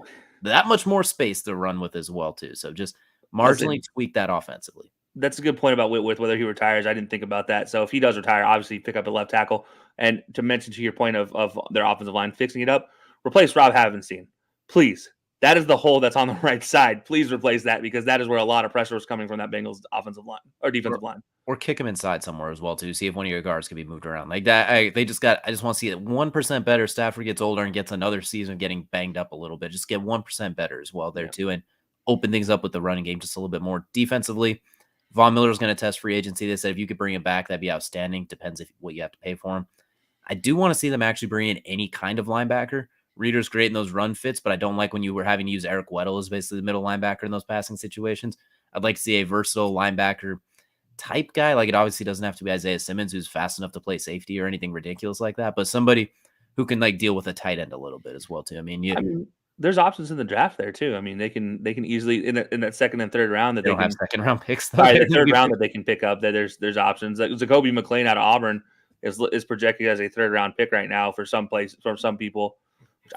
that much more space to run with as well, too. So just marginally tweak that offensively. That's a good point about Whitworth, whether he retires. I didn't think about that. So if he does retire, obviously pick up a left tackle. And to mention to your point of their offensive line fixing it up, replace Rob Havenstein. Please. That is the hole that's on the right side. Please replace that because that is where a lot of pressure was coming from that Bengals offensive line or defensive line. Or kick him inside somewhere as well, too. See if one of your guards can be moved around. Like that, I just want to see it 1% better. Stafford gets older and gets another season getting banged up a little bit. Just get 1% better as well there, too. And open things up with the running game just a little bit more. Defensively, Von Miller's going to test free agency. They said if you could bring him back, that'd be outstanding. Depends if what you have to pay for him. I do want to see them actually bring in any kind of linebacker. Reader's great in those run fits, but I don't like when you were having to use Eric Weddle as basically the middle linebacker in those passing situations. I'd like to see a versatile linebacker type guy. Like, it obviously doesn't have to be Isaiah Simmons, who's fast enough to play safety or anything ridiculous like that, but somebody who can like deal with a tight end a little bit as well too. I mean, there's options in the draft there too. I mean, they can easily in that second and third round that they can have second round picks. Though. Right, the third round that they can pick up. That there's options. Like Zacoby McClain out of Auburn is projected as a third round pick right now for some people.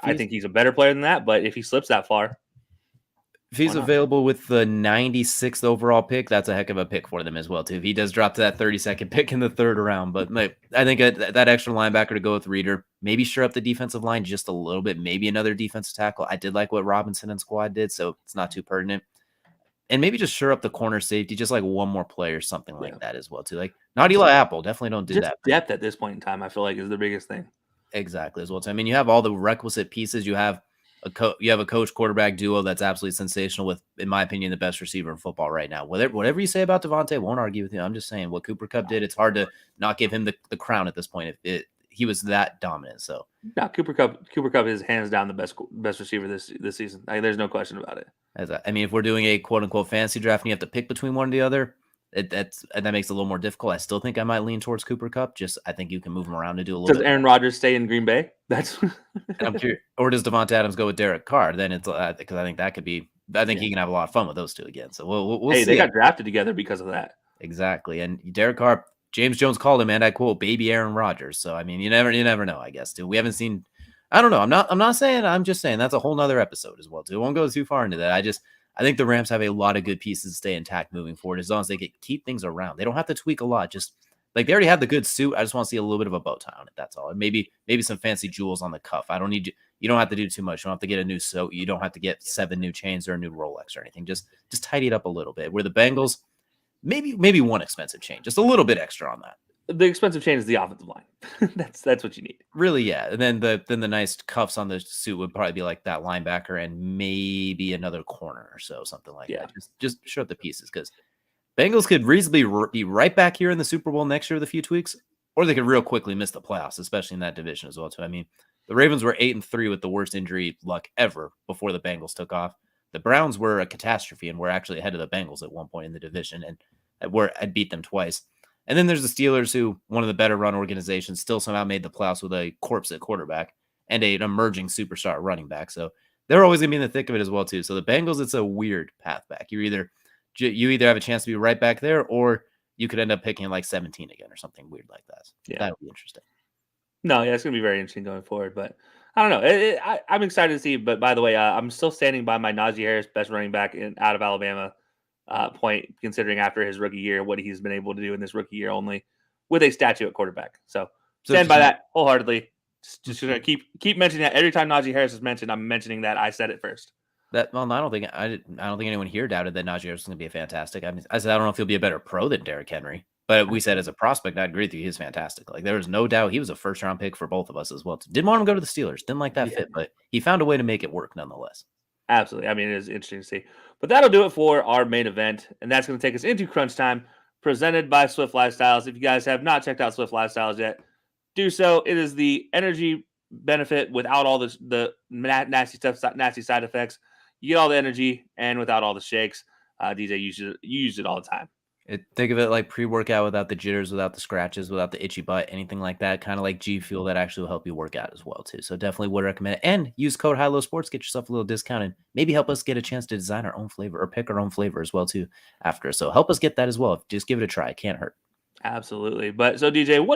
I think he's a better player than that, but if he slips that far, if he's available with the 96th overall pick, that's a heck of a pick for them as well, too. If he does drop to that 32nd pick in the third round. But I think that extra linebacker to go with Reader, maybe sure up the defensive line just a little bit, maybe another defensive tackle. I did like what Robinson and squad did, so it's not too pertinent. And maybe just sure up the corner safety, just like one more player, something like that as well, too. Like, not Eli Apple, definitely don't do that. Depth at this point in time, I feel like, is the biggest thing. Exactly as well. I mean, you have all the requisite pieces. You have a coach quarterback duo that's absolutely sensational with, in my opinion, the best receiver in football right now. Whatever you say about Devontae, won't argue with you. I'm just saying what Cooper Kupp did. It's hard to not give him the crown at this point. He was that dominant. So yeah, Cooper Kupp is hands down the best receiver this season. There's no question about it. If we're doing a quote unquote fantasy draft and you have to pick between one or the other, that makes it a little more difficult. I still think I might lean towards Cooper Kupp. I think you can move him around and do a little. Does Aaron Rodgers stay in Green Bay? That's. I'm curious. Or does Devonta Adams go with Derek Carr? Then it's because I think that could be. I think he can have a lot of fun with those two again. So we'll see. They got drafted together because of that. Exactly, and Derek Carr. James Jones called him, and I quote, "Baby Aaron Rodgers." So I mean, you never know. I guess too. We haven't seen. I don't know. I'm not saying. I'm just saying that's a whole nother episode as well too. It won't go too far into that. I think the Rams have a lot of good pieces to stay intact moving forward as long as they can keep things around. They don't have to tweak a lot. Just like they already have the good suit. I just want to see a little bit of a bow tie on it. That's all. And maybe some fancy jewels on the cuff. I don't need you. You don't have to do too much. You don't have to get a new suit. You don't have to get 7 new chains or a new Rolex or anything. Just tidy it up a little bit. Where the Bengals, maybe one expensive chain, just a little bit extra on that. The expensive chain is the offensive line. That's what you need. Really, yeah. And then the nice cuffs on the suit would probably be like that linebacker and maybe another corner or something like that. Just show up the pieces because Bengals could reasonably be right back here in the Super Bowl next year with a few tweaks, or they could real quickly miss the playoffs, especially in that division as well. So I mean, the Ravens were 8-3 with the worst injury luck ever before the Bengals took off. The Browns were a catastrophe and were actually ahead of the Bengals at one point in the division and I'd beat them twice. And then there's the Steelers, who one of the better run organizations, still somehow made the playoffs with a corpse at quarterback and an emerging superstar running back. So they're always going to be in the thick of it as well, too. So the Bengals, it's a weird path back. You either have a chance to be right back there, or you could end up picking like 17 again or something weird like that. So that would be interesting. No, yeah, it's going to be very interesting going forward. But I don't know. I'm excited to see. But by the way, I'm still standing by my Najee Harris, best running back out of Alabama. Point considering after his rookie year what he's been able to do in this rookie year only with a statue at quarterback. So stand by that wholeheartedly. Just gonna keep mentioning that every time Najee Harris is mentioned. I'm mentioning that I said it first. I don't think anyone here doubted that Najee Harris is going to be a fantastic. I said I don't know if he'll be a better pro than Derrick Henry, But we said as a prospect, I agree with you. He was fantastic. Like there was no doubt he was a first round pick for both of us as well. Didn't want him to go to the Steelers. Didn't like that fit, but he found a way to make it work nonetheless. Absolutely. I mean, it is interesting to see. But that'll do it for our main event. And that's going to take us into Crunch Time, presented by Swift Lifestyles. If you guys have not checked out Swift Lifestyles yet, do so. It is the energy benefit without all the nasty stuff, nasty side effects. You get all the energy and without all the shakes. DJ use it all the time. Think of it like pre-workout without the jitters, without the scratches, without the itchy butt, anything like that. Kind of like G Fuel that actually will help you work out as well too. So definitely would recommend it. And use code High Low Sports, get yourself a little discount, and maybe help us get a chance to design our own flavor or pick our own flavor as well too after. So help us get that as well. Just give it a try. It can't hurt. Absolutely. But so DJ,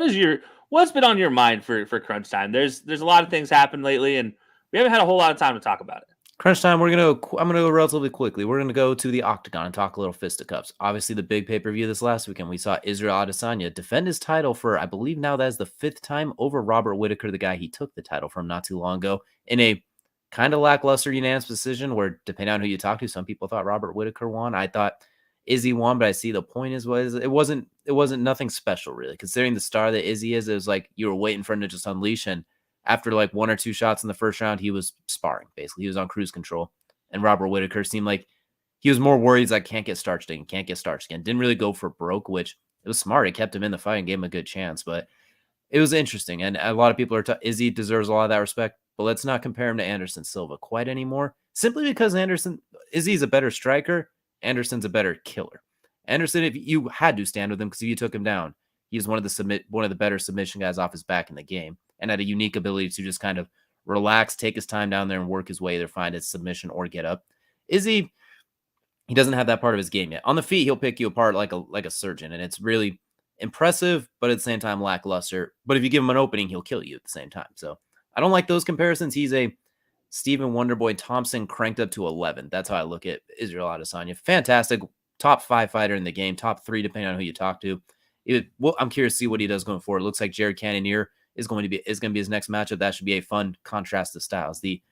what's been on your mind for Crunch Time? There's a lot of things happened lately, and we haven't had a whole lot of time to talk about it. Crunch time. I'm gonna go relatively quickly. We're gonna go to the Octagon and talk a little fisticuffs. Obviously, the big pay-per-view this last weekend, we saw Israel Adesanya defend his title for, I believe now that is the 5th time over Robert Whittaker, the guy he took the title from not too long ago, in a kind of lackluster unanimous decision. Where depending on who you talk to, some people thought Robert Whittaker won. I thought Izzy won, but I see the point is it wasn't nothing special really, considering the star that Izzy is. It was like you were waiting for him to just unleash, and after like 1 or 2 shots in the first round, he was sparring. Basically, he was on cruise control. And Robert Whittaker seemed like he was more worried. He's like, can't get starched again, can't get starched again. Didn't really go for broke, which it was smart. It kept him in the fight and gave him a good chance. But it was interesting. And a lot of people are Izzy deserves a lot of that respect. But let's not compare him to Anderson Silva quite anymore. Simply because Izzy's a better striker. Anderson's a better killer. Anderson, if you had to stand with him because if you took him down, he's one of the better submission guys off his back in the game, and had a unique ability to just kind of relax, take his time down there and work his way, either find his submission or get up. Izzy, he doesn't have that part of his game yet. On the feet, he'll pick you apart like a surgeon, and it's really impressive, but at the same time lackluster. But if you give him an opening, he'll kill you at the same time. So I don't like those comparisons. He's a Stephen Wonderboy Thompson cranked up to 11. That's how I look at Israel Adesanya. Fantastic, top 5 fighter in the game, top 3 depending on who you talk to. I'm curious to see what he does going forward. It looks like Jared Cannonier is going to be his next matchup. That should be a fun contrast to styles. The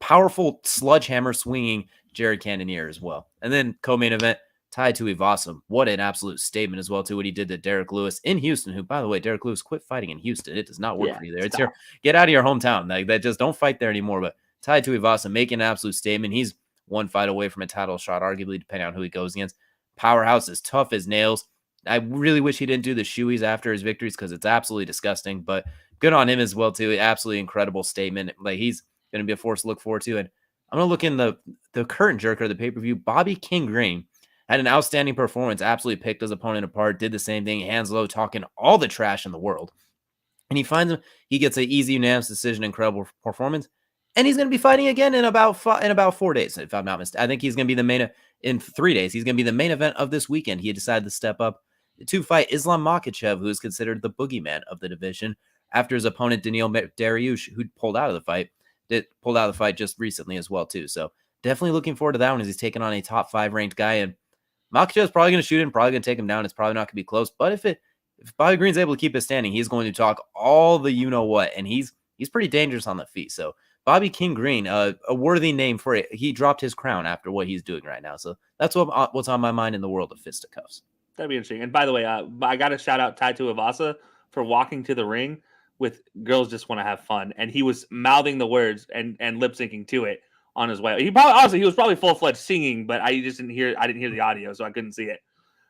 powerful sledgehammer swinging Jared Cannonier as well. And then co-main event, Tai Tuivasa. What an absolute statement as well, too, what he did to Derek Lewis in Houston, who, by the way, Derek Lewis quit fighting in Houston. It does not work for you there. Get out of your hometown. Like that, just don't fight there anymore. But Tai Tuivasa making an absolute statement. He's 1 fight away from a title shot, arguably, depending on who he goes against. Powerhouse is tough as nails. I really wish he didn't do the shoeies after his victories because it's absolutely disgusting, but good on him as well, too. Absolutely incredible statement. Like he's going to be a force to look forward to. And I'm going to look in the current jerker of the pay-per-view. Bobby King Green had an outstanding performance, absolutely picked his opponent apart, did the same thing, hands low, talking all the trash in the world. And he gets an easy unanimous decision, incredible performance. And he's going to be fighting again in about 4 days, if I'm not mistaken. I think he's going to be in 3 days. He's going to be the main event of this weekend. He decided to step up to fight Islam Makhachev, who is considered the boogeyman of the division, after his opponent Daniil Dariush, who pulled out of the fight just recently as well too. So definitely looking forward to that one as he's taking on a top 5 ranked guy. And Makhachev is probably going to shoot him, probably going to take him down. It's probably not going to be close. But if Bobby Green's able to keep it standing, he's going to talk all the you know what, and he's pretty dangerous on the feet. So Bobby King Green, a worthy name for it. He dropped his crown after what he's doing right now. So that's what's on my mind in the world of fisticuffs. That'd be interesting. And by the way, I got to shout out Tai Tuivasa for walking to the ring with Girls Just Want to Have Fun. And he was mouthing the words and lip syncing to it on his way. He was probably full-fledged singing, but I didn't hear the audio, so I couldn't see it.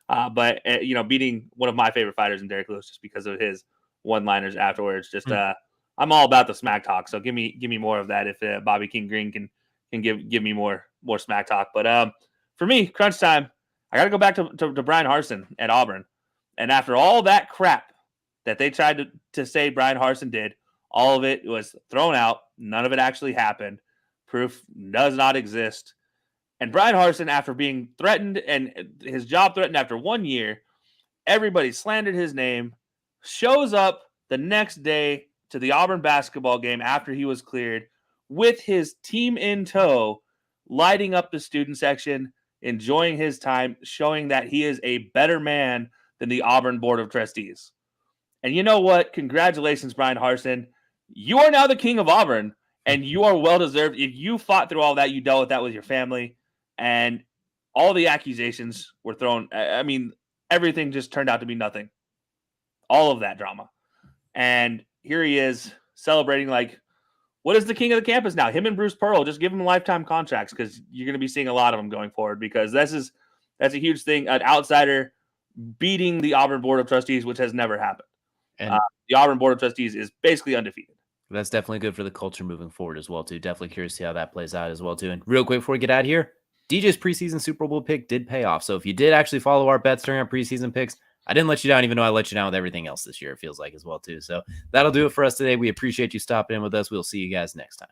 But beating one of my favorite fighters in Derek Lewis just because of his one-liners afterwards. Just I'm all about the smack talk. So give me more of that if Bobby King Green can give me more smack talk. But for me, crunch time, I got to go back to Brian Harsin at Auburn. And after all that crap that they tried to say Brian Harsin did, all of it was thrown out. None of it actually happened. Proof does not exist. And Brian Harsin, after being threatened and his job threatened after 1 year, everybody slandered his name, shows up the next day to the Auburn basketball game after he was cleared with his team in tow, lighting up the student section, enjoying his time, showing that he is a better man than the Auburn Board of Trustees. And you know what? Congratulations, Brian Harsin. You are now the king of Auburn, and you are well-deserved. If you fought through all that, you dealt with that with your family, and all the accusations were thrown. I mean, everything just turned out to be nothing. All of that drama. And here he is celebrating like, what is the king of the campus now? Him and Bruce Pearl, just give him lifetime contracts because you're going to be seeing a lot of them going forward because that's a huge thing. An outsider beating the Auburn Board of Trustees, which has never happened. And the Auburn Board of Trustees is basically undefeated. That's definitely good for the culture moving forward as well, too. Definitely curious to see how that plays out as well, too. And real quick before we get out of here, DJ's preseason Super Bowl pick did pay off. So if you did actually follow our bets during our preseason picks, I didn't let you down, even though I let you down with everything else this year, it feels like as well, too. So that'll do it for us today. We appreciate you stopping in with us. We'll see you guys next time.